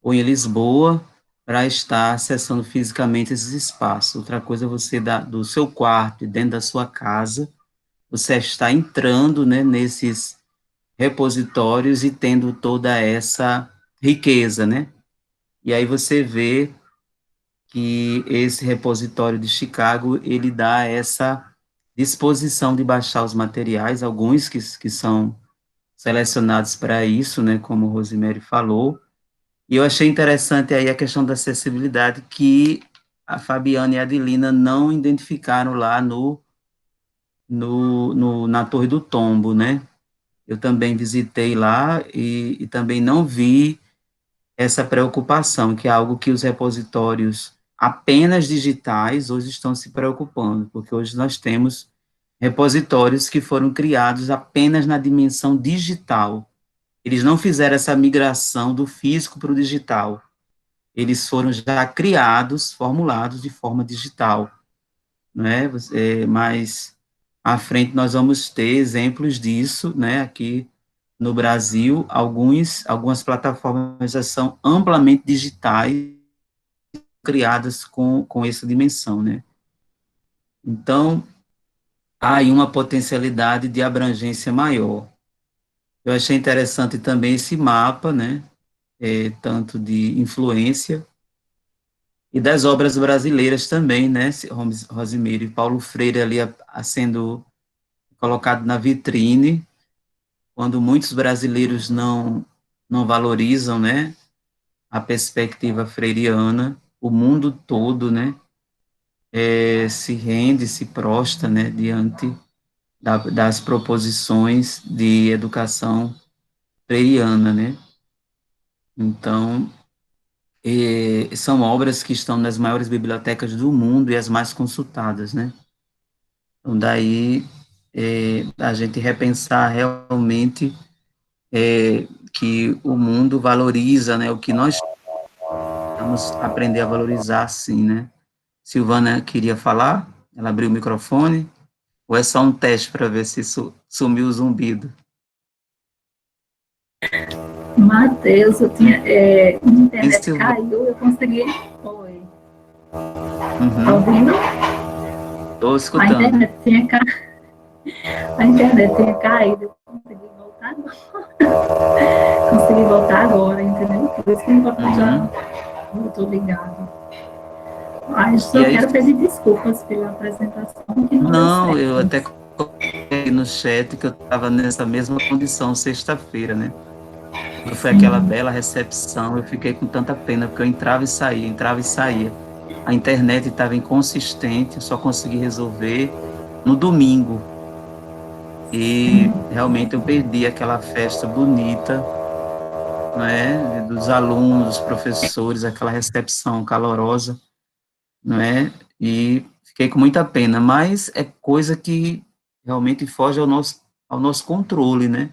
A: ou em Lisboa para estar acessando fisicamente esses espaços. Outra coisa é você, do seu quarto e dentro da sua casa, você está entrando, né, nesses repositórios e tendo toda essa riqueza, né? E aí você vê que esse repositório de Chicago, ele dá essa disposição de baixar os materiais, alguns que são selecionados para isso, né, como o Rosemary falou, e eu achei interessante aí a questão da acessibilidade que a Fabiana e a Adelina não identificaram lá na Torre do Tombo, né? Eu também visitei lá e também não vi essa preocupação, que é algo que os repositórios apenas digitais hoje estão se preocupando, porque hoje nós temos repositórios que foram criados apenas na dimensão digital. Eles não fizeram essa migração do físico para o digital. Eles foram já criados, formulados de forma digital, né? Mas à frente nós vamos ter exemplos disso, né? Aqui no Brasil, algumas plataformas já são amplamente digitais, criadas com essa dimensão, né? Então, há aí uma potencialidade de abrangência maior. Eu achei interessante também esse mapa, né? Tanto de influência e das obras brasileiras também, né? Rosemary, Paulo Freire ali sendo colocado na vitrine, quando muitos brasileiros não valorizam, né? A perspectiva freiriana, o mundo todo, né? Se rende, se prostra, né? Diante das proposições de educação freiriana, né? Então, são obras que estão nas maiores bibliotecas do mundo e as mais consultadas, né? Então, daí, a gente repensar realmente que o mundo valoriza, né, o que nós vamos aprender a valorizar, sim, né? Silvana queria falar, ela abriu o microfone, ou é só um teste para ver se sumiu o zumbido?
C: Matheus, minha internet
A: Silvana.
C: caiu, eu consegui. Oi.
A: Uhum.
C: Tá ouvindo?
A: Estou escutando.
C: A internet tinha caído, eu consegui voltar agora. Consegui voltar agora, entendeu? Por isso que eu já voltou ligado. Mas só quero pedir desculpas pela apresentação que não deu certo.
A: Eu até coloquei no chat que eu estava nessa mesma condição sexta-feira, né? Foi aquela bela recepção, eu fiquei com tanta pena, porque eu entrava e saía. A internet estava inconsistente, eu só consegui resolver no domingo. E realmente eu perdi aquela festa bonita, né, dos alunos, dos professores, aquela recepção calorosa, né, e fiquei com muita pena, mas é coisa que realmente foge ao nosso controle, né.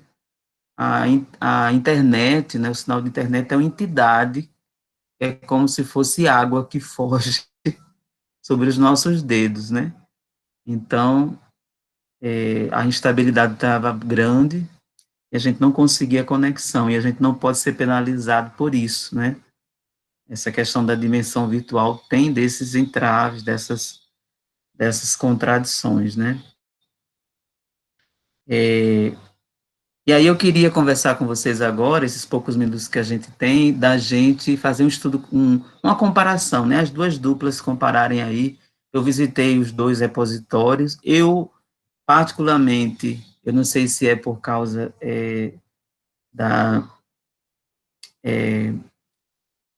A: A internet, né, o sinal de internet é uma entidade, é como se fosse água que foge sobre os nossos dedos, né. Então, a instabilidade estava grande, e a gente não conseguia conexão, e a gente não pode ser penalizado por isso, né? Essa questão da dimensão virtual tem desses entraves, dessas contradições, né? E aí eu queria conversar com vocês agora, esses poucos minutos que a gente tem, da gente fazer um estudo, uma comparação, né? As duas duplas compararem aí. Eu visitei os dois repositórios, eu, particularmente, eu não sei se é por causa da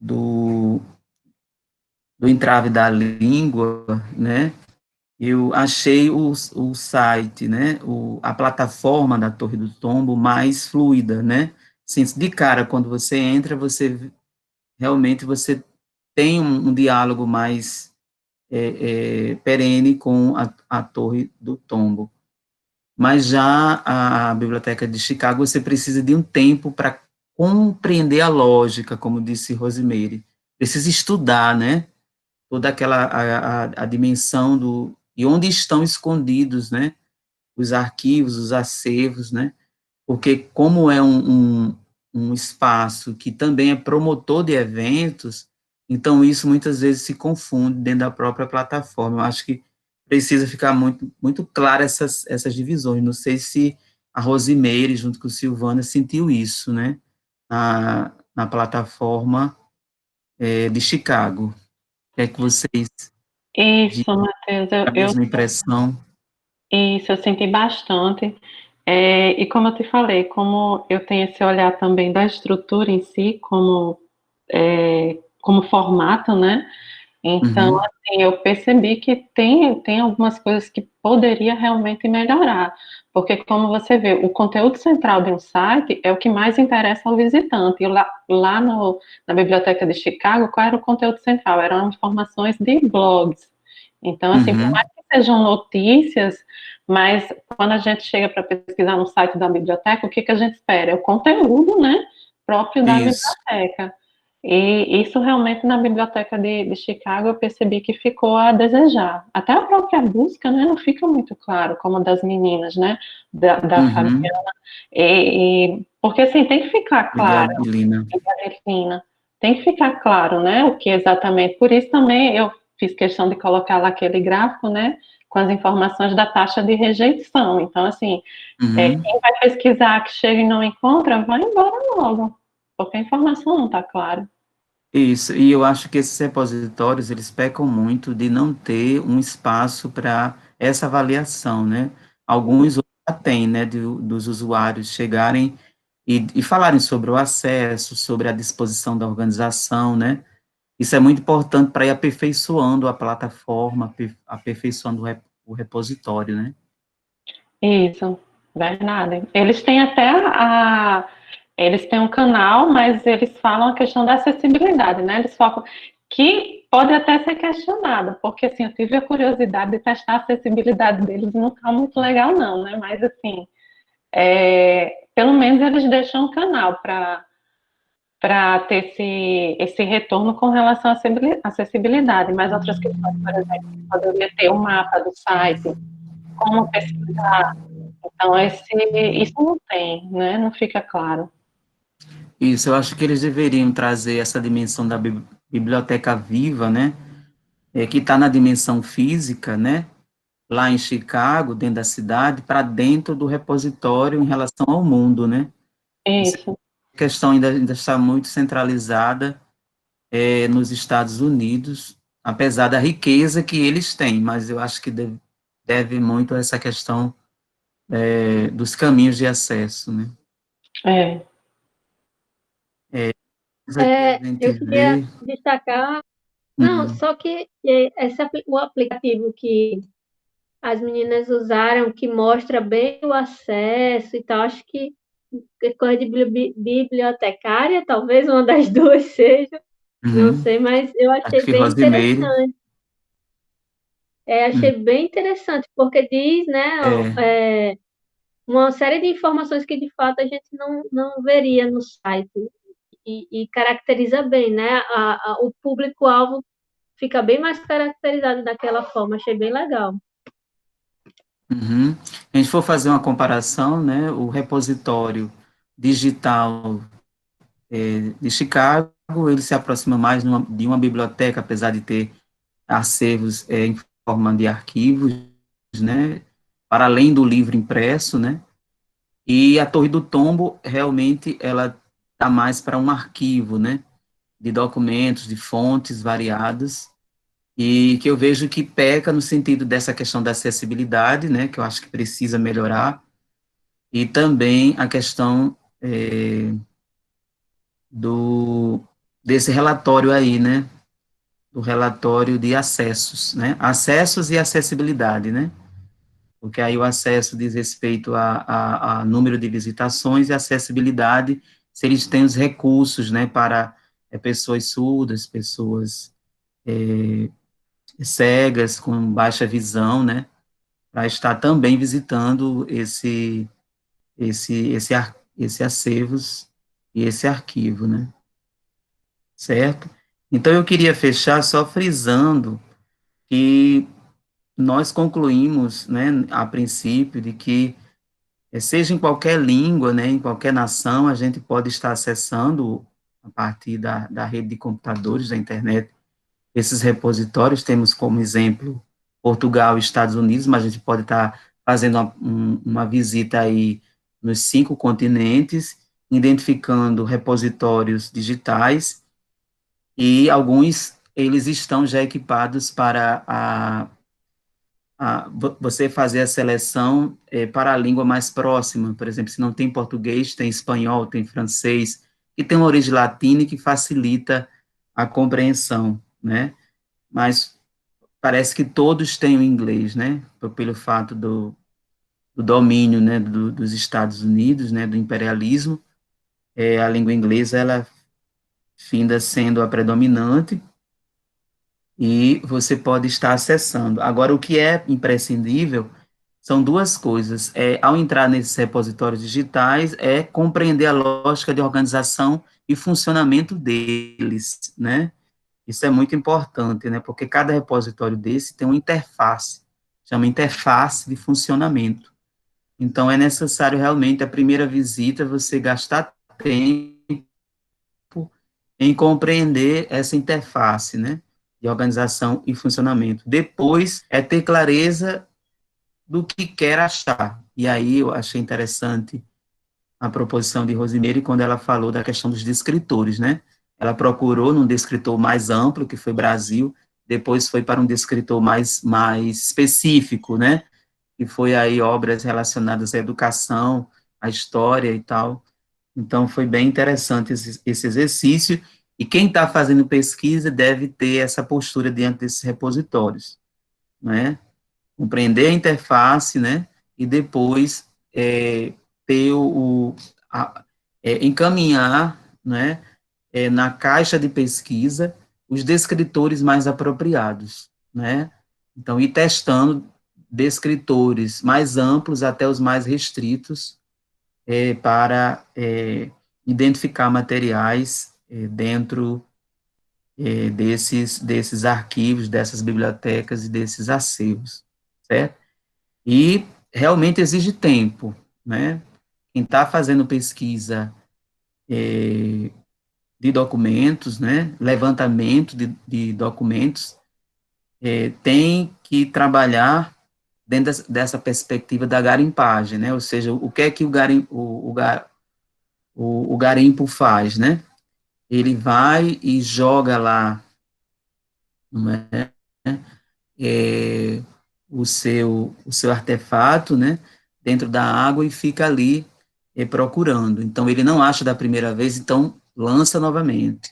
A: do entrave da língua, né, eu achei o site, né, a plataforma da Torre do Tombo mais fluida, né, assim, de cara, quando você entra, realmente você tem um diálogo mais perene com a Torre do Tombo. Mas já a Biblioteca de Chicago, você precisa de um tempo para compreender a lógica, como disse Rosemary, precisa estudar, né, toda aquela, a dimensão e onde estão escondidos, né, os arquivos, os acervos, né, porque como é um espaço que também é promotor de eventos, então isso muitas vezes se confunde dentro da própria plataforma. Eu acho que precisa ficar muito, muito claro essas divisões. Não sei se a Rosemary, junto com o Silvana, sentiu isso, né, na plataforma de Chicago. O que é que vocês
E: Isso, Matheus,
A: a mesma impressão?
E: Isso, eu senti bastante. E como eu te falei, como eu tenho esse olhar também da estrutura em si, como formato, né? Então, assim, eu percebi que tem algumas coisas que poderia realmente melhorar, porque como você vê, o conteúdo central de um site é o que mais interessa ao visitante, e lá na Biblioteca de Chicago, qual era o conteúdo central? Eram informações de blogs, então, assim, por
A: Uhum.
E: mais que sejam notícias, mas quando a gente chega para pesquisar no site da biblioteca, o que que a gente espera? É o conteúdo, né, próprio da
A: Isso.
E: biblioteca. E isso realmente na biblioteca de Chicago eu percebi que ficou a desejar. Até a própria busca, né, não fica muito claro, como a das meninas, né, da
A: Uhum.
E: Fabiana. Porque assim, tem que ficar claro,
A: Obrigado,
E: a Delfina, tem que ficar claro, né, o que exatamente. Por isso também eu fiz questão de colocar lá aquele gráfico, né, com as informações da taxa de rejeição. Então, assim,
A: Uhum.
E: quem vai pesquisar que chega e não encontra, vai embora logo, porque a informação não está clara.
A: Isso, e eu acho que esses repositórios, eles pecam muito de não ter um espaço para essa avaliação, né? Alguns já têm, né, dos usuários chegarem e falarem sobre o acesso, sobre a disposição da organização, né? Isso é muito importante para ir aperfeiçoando a plataforma, aperfeiçoando o repositório, né?
E: Isso, verdade. Eles têm até eles têm um canal, mas eles falam a questão da acessibilidade, né? Eles focam que pode até ser questionada, porque assim, eu tive a curiosidade de testar a acessibilidade deles, não está muito legal não, né? Mas assim, pelo menos eles deixam um canal para ter esse retorno com relação à acessibilidade, mas outras questões, por exemplo, poderia ter um mapa do site, como pesquisar. Então, isso não tem, né? Não fica claro.
A: Isso, eu acho que eles deveriam trazer essa dimensão da biblioteca viva, né? Que está na dimensão física, né? Lá em Chicago, dentro da cidade, para dentro do repositório em relação ao mundo, né? Essa
E: Isso,
A: questão ainda está muito centralizada nos Estados Unidos, apesar da riqueza que eles têm, mas eu acho que deve muito a essa questão dos caminhos de acesso, né?
E: é.
A: Mas aqui a gente
B: Eu queria
A: vê...
B: destacar, não,
A: Hum,
B: só que o aplicativo que as meninas usaram, que mostra bem o acesso e tal, acho que é coisa de bibliotecária, talvez uma das duas seja, não
A: uhum,
B: sei, mas eu
A: acho que
B: achei
A: foi
B: bem
A: Rosemary.
B: interessante.
A: Uhum,
B: Achei bem interessante, porque diz, né,
A: é,
B: uma série de informações que de fato a gente não veria no site e caracteriza bem, né? O público-alvo fica bem mais caracterizado daquela forma, achei bem legal.
A: uhum. A gente for fazer uma comparação, né, o repositório digital de Chicago, ele se aproxima mais de uma biblioteca, apesar de ter acervos em forma de arquivos, né, para além do livro impresso, né, e a Torre do Tombo, realmente, ela está mais para um arquivo, né, de documentos, de fontes variadas, e que eu vejo que peca no sentido dessa questão da acessibilidade, né, que eu acho que precisa melhorar, e também a questão do desse relatório aí, né, do relatório de acessos, né, acessos e acessibilidade, né, porque aí o acesso diz respeito a número de visitações e acessibilidade, se eles têm os recursos, né, para pessoas surdas, pessoas cegas, com baixa visão, né, para estar também visitando esse acervos e esse arquivo, né, certo? Então, eu queria fechar só frisando que nós concluímos, né, a princípio, de que, seja em qualquer língua, né, em qualquer nação, a gente pode estar acessando, a partir da rede de computadores, da internet, esses repositórios. Temos como exemplo Portugal e Estados Unidos, mas a gente pode estar fazendo uma visita aí nos 5 continentes, identificando repositórios digitais, e alguns, eles estão já equipados para você fazer a seleção para a língua mais próxima. Por exemplo, se não tem português, tem espanhol, tem francês, que tem uma origem latina e que facilita a compreensão, né? Mas parece que todos têm o inglês, né, pelo fato do domínio, né, dos Estados Unidos, né, do imperialismo, a língua inglesa, ela finda sendo a predominante, e você pode estar acessando. Agora, o que é imprescindível são duas coisas. Ao entrar nesses repositórios digitais, é compreender a lógica de organização e funcionamento deles, né? Isso é muito importante, né? Porque cada repositório desse tem uma interface, chama interface de funcionamento. Então, é necessário realmente, a primeira visita, você gastar tempo em compreender essa interface, né, de organização e funcionamento. Depois, é ter clareza do que quer achar. E aí eu achei interessante a proposição de Rosimeire quando ela falou da questão dos descritores, né? Ela procurou num descritor mais amplo, que foi Brasil, depois foi para um descritor mais específico, né? Que foi aí obras relacionadas à educação, à história e tal. Então, foi bem interessante esse exercício, e quem está fazendo pesquisa deve ter essa postura diante desses repositórios, né? Compreender a interface, né? E depois ter encaminhar, né? Na caixa de pesquisa os descritores mais apropriados, né? Então, ir testando descritores mais amplos até os mais restritos, para identificar materiais dentro desses arquivos, dessas bibliotecas e desses acervos, certo? E realmente exige tempo, né? Quem está fazendo pesquisa de documentos, né, levantamento de documentos, tem que trabalhar dentro dessa perspectiva da garimpagem, né? Ou seja, o que é que o garimpo faz, né? Ele vai e joga lá, não é, é, o seu artefato, né, dentro da água, e fica ali procurando. Então, ele não acha da primeira vez, então lança novamente.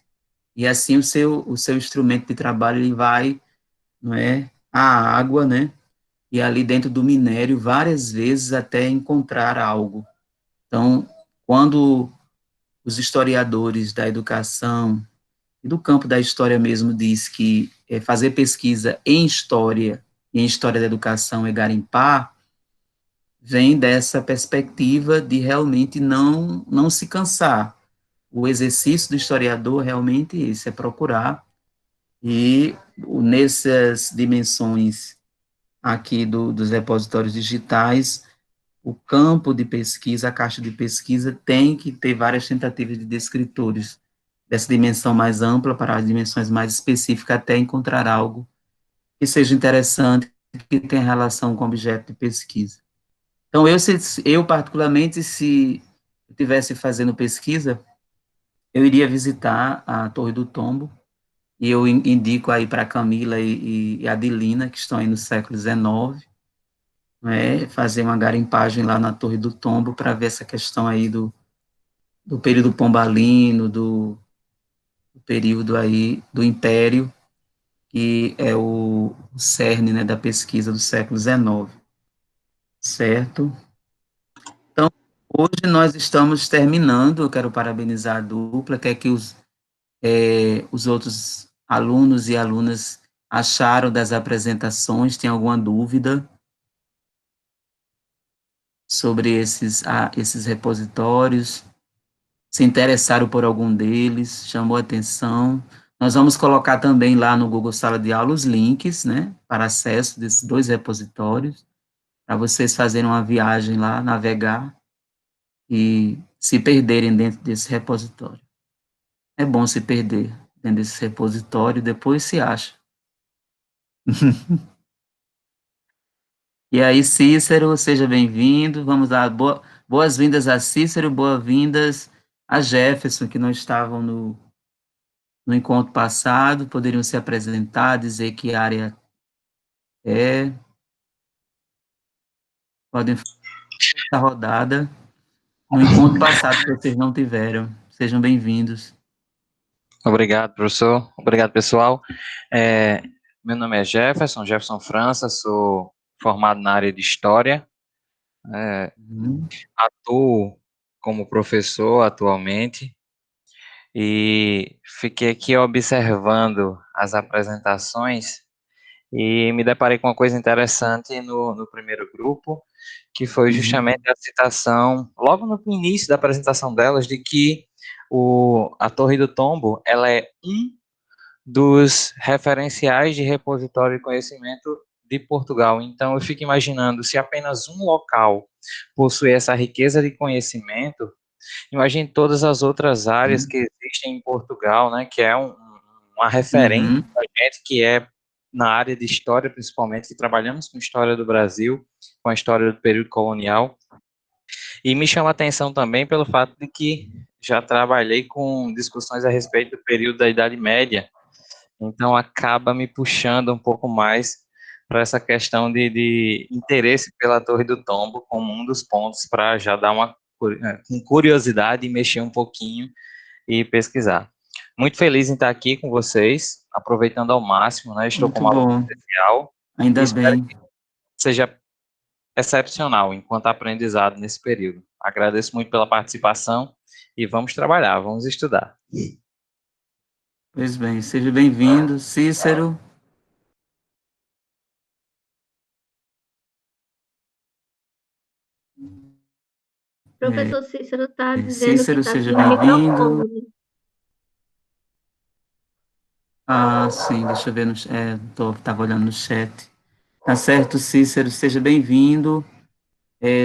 A: E assim o seu instrumento de trabalho, ele vai, não é, à água, né, e ali dentro do minério várias vezes até encontrar algo. Então, quando os historiadores da educação e do campo da história mesmo diz que fazer pesquisa em história, e em história da educação, é garimpar, vem dessa perspectiva de realmente não se cansar. O exercício do historiador realmente é esse, é procurar, e nessas dimensões aqui dos repositórios digitais, o campo de pesquisa, a caixa de pesquisa, tem que ter várias tentativas de descritores dessa dimensão mais ampla para as dimensões mais específicas, até encontrar algo que seja interessante, que tenha relação com o objeto de pesquisa. Então, eu particularmente, se eu estivesse fazendo pesquisa, eu iria visitar a Torre do Tombo, e eu indico aí para a Camila e a Adelina, que estão aí no século XIX, fazer uma garimpagem lá na Torre do Tombo para ver essa questão aí do período pombalino, do período aí do Império, que é o cerne, né, da pesquisa do século XIX, certo? Então, hoje nós estamos terminando, eu quero parabenizar a dupla, quer que os outros alunos e alunas acharam das apresentações, tem alguma dúvida sobre esses repositórios, se interessaram por algum deles, chamou a atenção. Nós vamos colocar também lá no Google Sala de Aula os links, né, para acesso desses 2 repositórios, para vocês fazerem uma viagem lá, navegar e se perderem dentro desse repositório. É bom se perder dentro desse repositório, depois se acha. E aí, Cícero, seja bem-vindo. Vamos lá, boas-vindas a Cícero, boas-vindas a Jefferson, que não estavam no encontro passado, poderiam se apresentar, dizer que área é. Podem fazer essa rodada no encontro passado que vocês não tiveram. Sejam bem-vindos.
F: Obrigado, professor. Obrigado, pessoal. meu nome é Jefferson França, sou formado na área de História,
A: Uhum.
F: atuo como professor atualmente e fiquei aqui observando as apresentações e me deparei com uma coisa interessante no primeiro grupo, que foi
A: Uhum.
F: justamente a citação, logo no início da apresentação delas, de que a Torre do Tombo, ela é um dos referenciais de repositório de conhecimento de Portugal. Então, eu fico imaginando, se apenas um local possui essa riqueza de conhecimento, imagine todas as outras áreas que existem em Portugal, né, que é uma referência
A: Uhum.
F: para a gente que é na área de história, principalmente, que trabalhamos com história do Brasil, com a história do período colonial. E me chama a atenção também pelo fato de que já trabalhei com discussões a respeito do período da Idade Média, então acaba me puxando um pouco mais para essa questão de interesse pela Torre do Tombo como um dos pontos para já dar uma com curiosidade e mexer um pouquinho e pesquisar. Muito feliz em estar aqui com vocês, aproveitando ao máximo, né? Estou
A: Muito
F: como aluno
A: bom,
F: especial e
A: ainda
F: espero
A: bem.
F: que seja excepcional enquanto aprendizado nesse período. Agradeço muito pela participação e vamos trabalhar, vamos estudar.
A: Pois bem, seja bem-vindo, Cícero.
B: Professor Cícero está dizendo que
A: Cícero,
B: está
A: seja
B: sem
A: bem-vindo.
B: microfone.
A: Ah, sim, deixa eu ver, estava olhando no chat. Tá certo, Cícero, seja bem-vindo.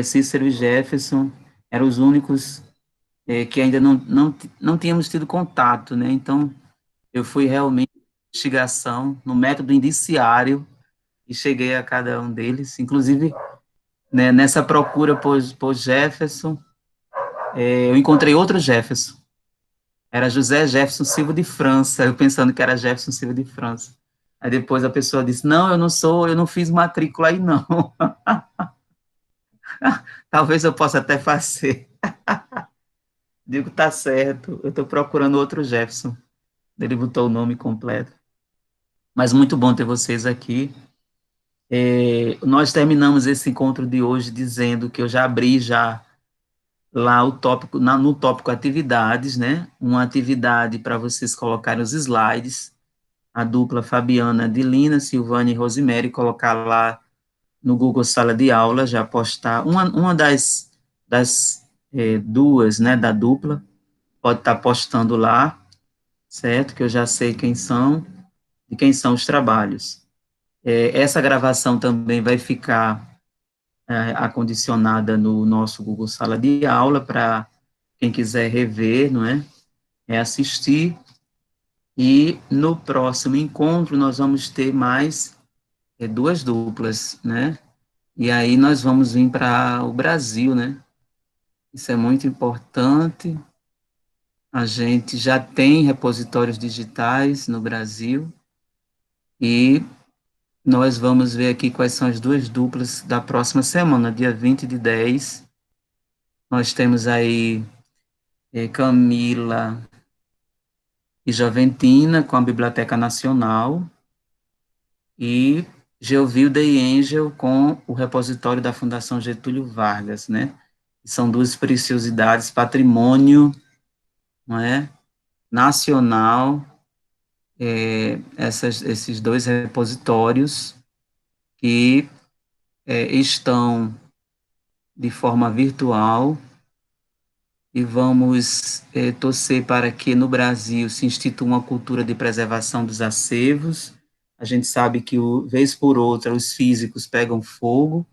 A: Cícero e Jefferson eram os únicos que ainda não tínhamos tido contato, né? Então, eu fui realmente investigação no método indiciário e cheguei a cada um deles. Inclusive, né, nessa procura por Jefferson, eu encontrei outro Jefferson. Era José Jefferson Silva de França, eu pensando que era Jefferson Silva de França. Aí depois a pessoa disse, não, eu não fiz matrícula aí, não. Talvez eu possa até fazer. Digo, tá certo, eu estou procurando outro Jefferson. Ele botou o nome completo. Mas muito bom ter vocês aqui. Nós terminamos esse encontro de hoje dizendo que eu já abri já lá o tópico, no tópico atividades, né? Uma atividade para vocês colocarem os slides, a dupla Fabiana de Lina, Silvana e Rosemary, colocar lá no Google Sala de Aula, já postar uma das duas, né, da dupla, pode estar postando lá, certo? Que eu já sei quem são e quem são os trabalhos. Essa gravação também vai ficar acondicionada no nosso Google Sala de Aula para quem quiser rever, não é? Assistir. E no próximo encontro nós vamos ter mais duas duplas, né? E aí nós vamos vir para o Brasil, né? Isso é muito importante. A gente já tem repositórios digitais no Brasil e nós vamos ver aqui quais são as duas duplas da próxima semana, dia 20/10. Nós temos aí Camila e Joventina com a Biblioteca Nacional e Geovilda e Angel com o repositório da Fundação Getúlio Vargas, né? São duas preciosidades, patrimônio, não é? Nacional, esses dois repositórios que estão de forma virtual e vamos torcer para que no Brasil se institua uma cultura de preservação dos acervos. A gente sabe que, vez por outra, os físicos pegam fogo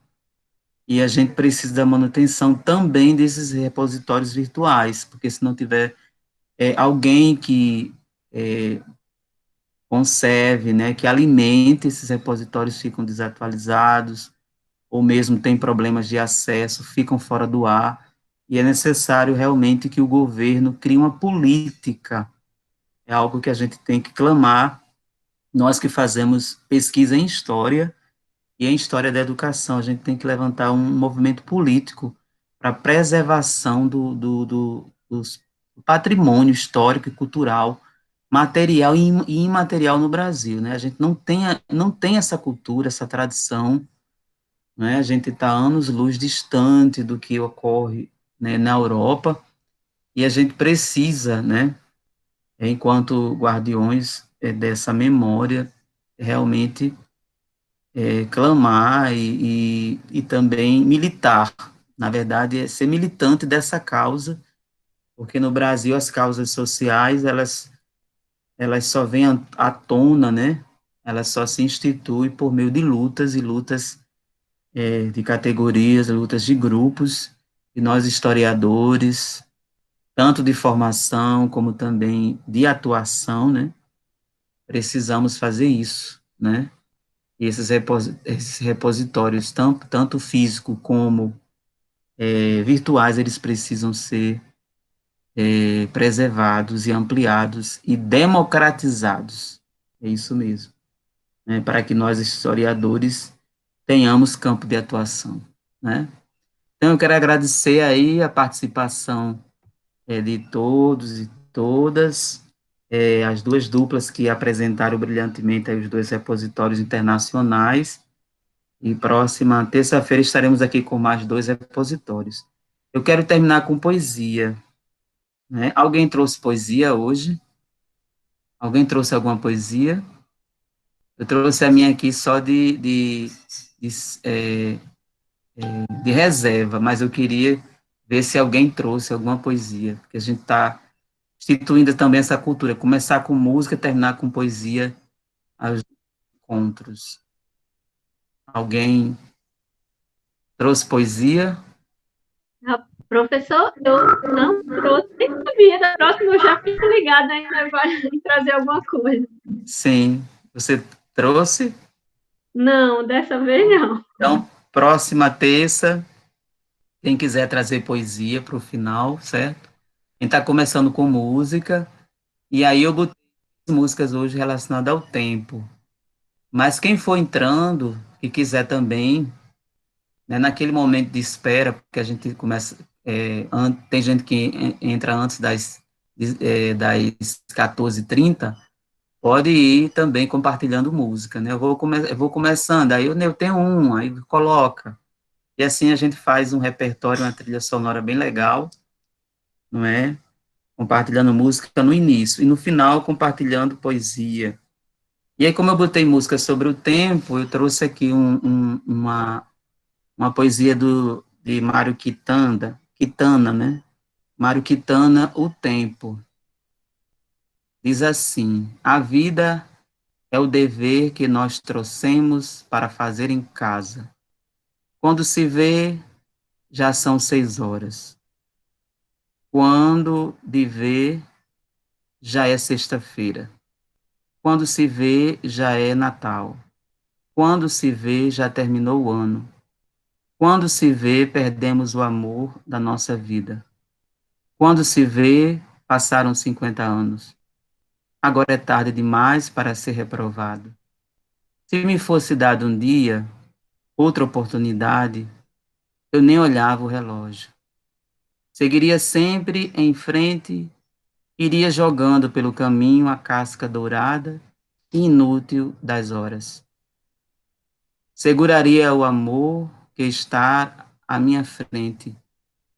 A: e a gente precisa da manutenção também desses repositórios virtuais, porque se não tiver alguém que conserve, né, que alimente, esses repositórios ficam desatualizados, ou mesmo tem problemas de acesso, ficam fora do ar, e é necessário realmente que o governo crie uma política, é algo que a gente tem que clamar, nós que fazemos pesquisa em história, e em história da educação, a gente tem que levantar um movimento político para a preservação do patrimônio histórico e cultural material e imaterial no Brasil, né? A gente não tem essa cultura, essa tradição, né? A gente está anos-luz distante do que ocorre, né, na Europa, e a gente precisa, né, enquanto guardiões dessa memória, realmente clamar e também militar. Na verdade, é ser militante dessa causa, porque no Brasil as causas sociais, elas só vêm à tona, né? Elas só se instituem por meio de lutas e lutas de categorias, lutas de grupos, e nós historiadores, tanto de formação como também de atuação, né? Precisamos fazer isso, né? E esses repositórios, tanto físico como virtuais, eles precisam ser preservados e ampliados e democratizados. É isso mesmo, né? Para que nós, historiadores, tenhamos campo de atuação, né? Então, eu quero agradecer aí a participação de todos e todas, as duas duplas que apresentaram brilhantemente aí os dois repositórios internacionais, e próxima terça-feira estaremos aqui com mais dois repositórios. Eu quero terminar com poesia, né? Alguém trouxe poesia hoje? Alguém trouxe alguma poesia? Eu trouxe a minha aqui só de, é, de reserva, mas eu queria ver se alguém trouxe alguma poesia, porque a gente está instituindo também essa cultura, começar com música, terminar com poesia, aos encontros. Alguém trouxe poesia?
B: Professor, eu não trouxe, nem sabia, da próxima eu já fico ligada ainda vai trazer alguma coisa.
A: Sim. Você trouxe?
B: Não, dessa vez não.
A: Então, próxima terça, quem quiser trazer poesia para o final, certo? A gente está começando com música, e aí eu botei músicas hoje relacionadas ao tempo. Mas quem for entrando e quiser também, né, naquele momento de espera, porque a gente começa, tem gente que entra antes das 14h30, pode ir também compartilhando música, né? Eu vou começando, aí eu tenho aí coloca. E assim a gente faz um repertório, uma trilha sonora bem legal, não é? Compartilhando música no início, e no final compartilhando poesia. E aí, como eu botei música sobre o tempo, eu trouxe aqui uma poesia de Mário Quintana, né? Mário Quintana, O Tempo. Diz assim: a vida é o dever que nós trouxemos para fazer em casa. Quando se vê, já são 6 horas. Quando de ver, já é sexta-feira. Quando se vê, já é Natal. Quando se vê, já terminou o ano. Quando se vê, perdemos o amor da nossa vida. Quando se vê, passaram 50 anos. Agora é tarde demais para ser reprovado. Se me fosse dado um dia, outra oportunidade, eu nem olhava o relógio. Seguiria sempre em frente, iria jogando pelo caminho a casca dourada e inútil das horas. Seguraria o amor que está à minha frente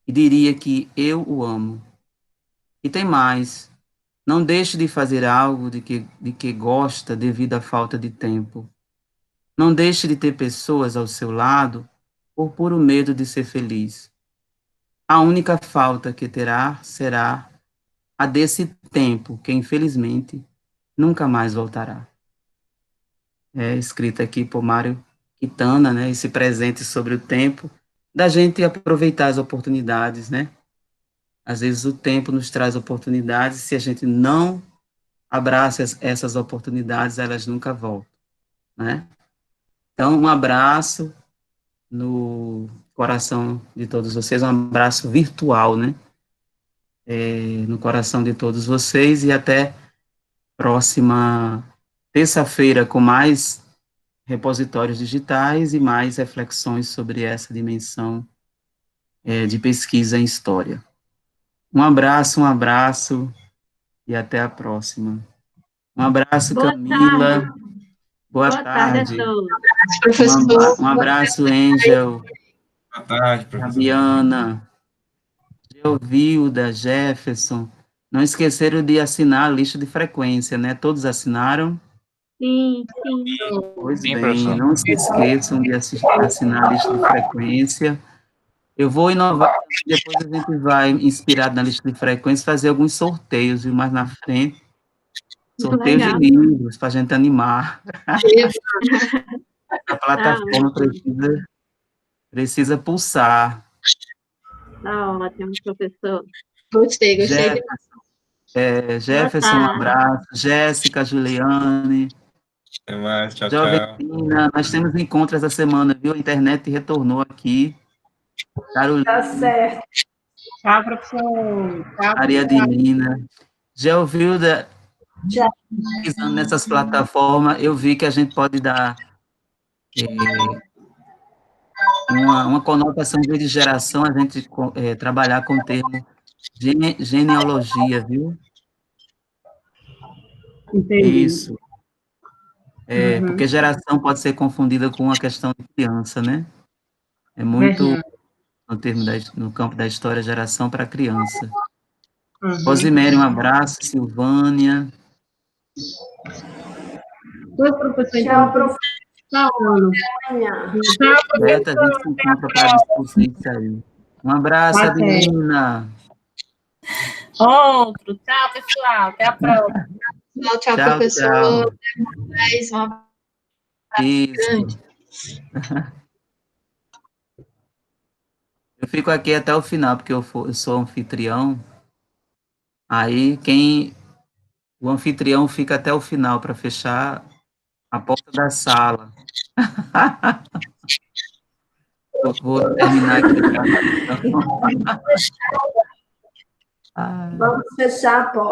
A: e diria que eu o amo. E tem mais, não deixe de fazer algo de que gosta devido à falta de tempo. Não deixe de ter pessoas ao seu lado por puro medo de ser feliz. A única falta que terá será a desse tempo que, infelizmente, nunca mais voltará. É escrito aqui por Mário Quintana, né, esse presente sobre o tempo, da gente aproveitar as oportunidades, né? Às vezes o tempo nos traz oportunidades, se a gente não abraça essas oportunidades, elas nunca voltam, né? Então, um abraço no coração de todos vocês, um abraço virtual, né? No coração de todos vocês, e até próxima terça-feira com mais repositórios digitais e mais reflexões sobre essa dimensão de pesquisa em história. Um abraço e até a próxima. Um abraço,
B: Boa
A: Camila.
B: tarde.
A: Boa
B: Boa tarde a
A: tarde.
B: todos.
D: Professor.
A: Um abraço, Angel,
G: Boa tarde, professor.
A: Fabiana, Geovilda, Jefferson. Não esqueceram de assinar a lista de frequência, né? Todos assinaram?
B: Sim, sim.
A: Pois
F: Sim,
A: bem,
F: professor.
A: não se esqueçam de assinar a lista de frequência. Eu vou inovar, depois a gente vai, inspirado na lista de frequência, fazer alguns sorteios, viu, mais na frente. Sorteios de
B: Legal.
A: livros, para a gente animar. A
B: Tá
A: plataforma
B: ótimo.
A: precisa pulsar.
B: Tá ótimo, professor.
D: Gostei
A: Jeff,
D: demais.
B: Boa
A: Jefferson, um
B: tarde.
A: abraço. Jéssica, Juliane,
G: Até mais. Tchau, tchau.
A: Joventina, nós temos encontro essa semana, viu? A internet retornou aqui. Carolina,
H: Tá certo.
C: Tchau, professor. Tchau,
A: Maria
C: pessoal.
A: Divina. Geovilda,
H: Já.
A: pesquisando nessas plataformas, eu vi que a gente pode dar uma conotação de geração, a gente trabalhar com o termo genealogia, viu?
C: Entendi.
A: Isso. Porque geração pode ser confundida com uma questão de criança, né? É muito, no campo da história, geração para criança. Rosimério, um abraço. Silvânia.
C: Oi, professor.
H: Tchau, professor.
A: Certo, a gente se encontra para discutir isso aí. Um abraço,
C: Tá
A: Adelina.
C: Outro. Tchau, pessoal. Até a próxima.
D: Tchau, professor.
A: Tchau.
D: Até mais. Um abraço
A: Isso.
D: grande.
A: Eu fico aqui até o final, porque eu sou anfitrião. Aí, o anfitrião fica até o final para fechar a porta da sala. Eu vou terminar aqui.
H: Vamos fechar a porta.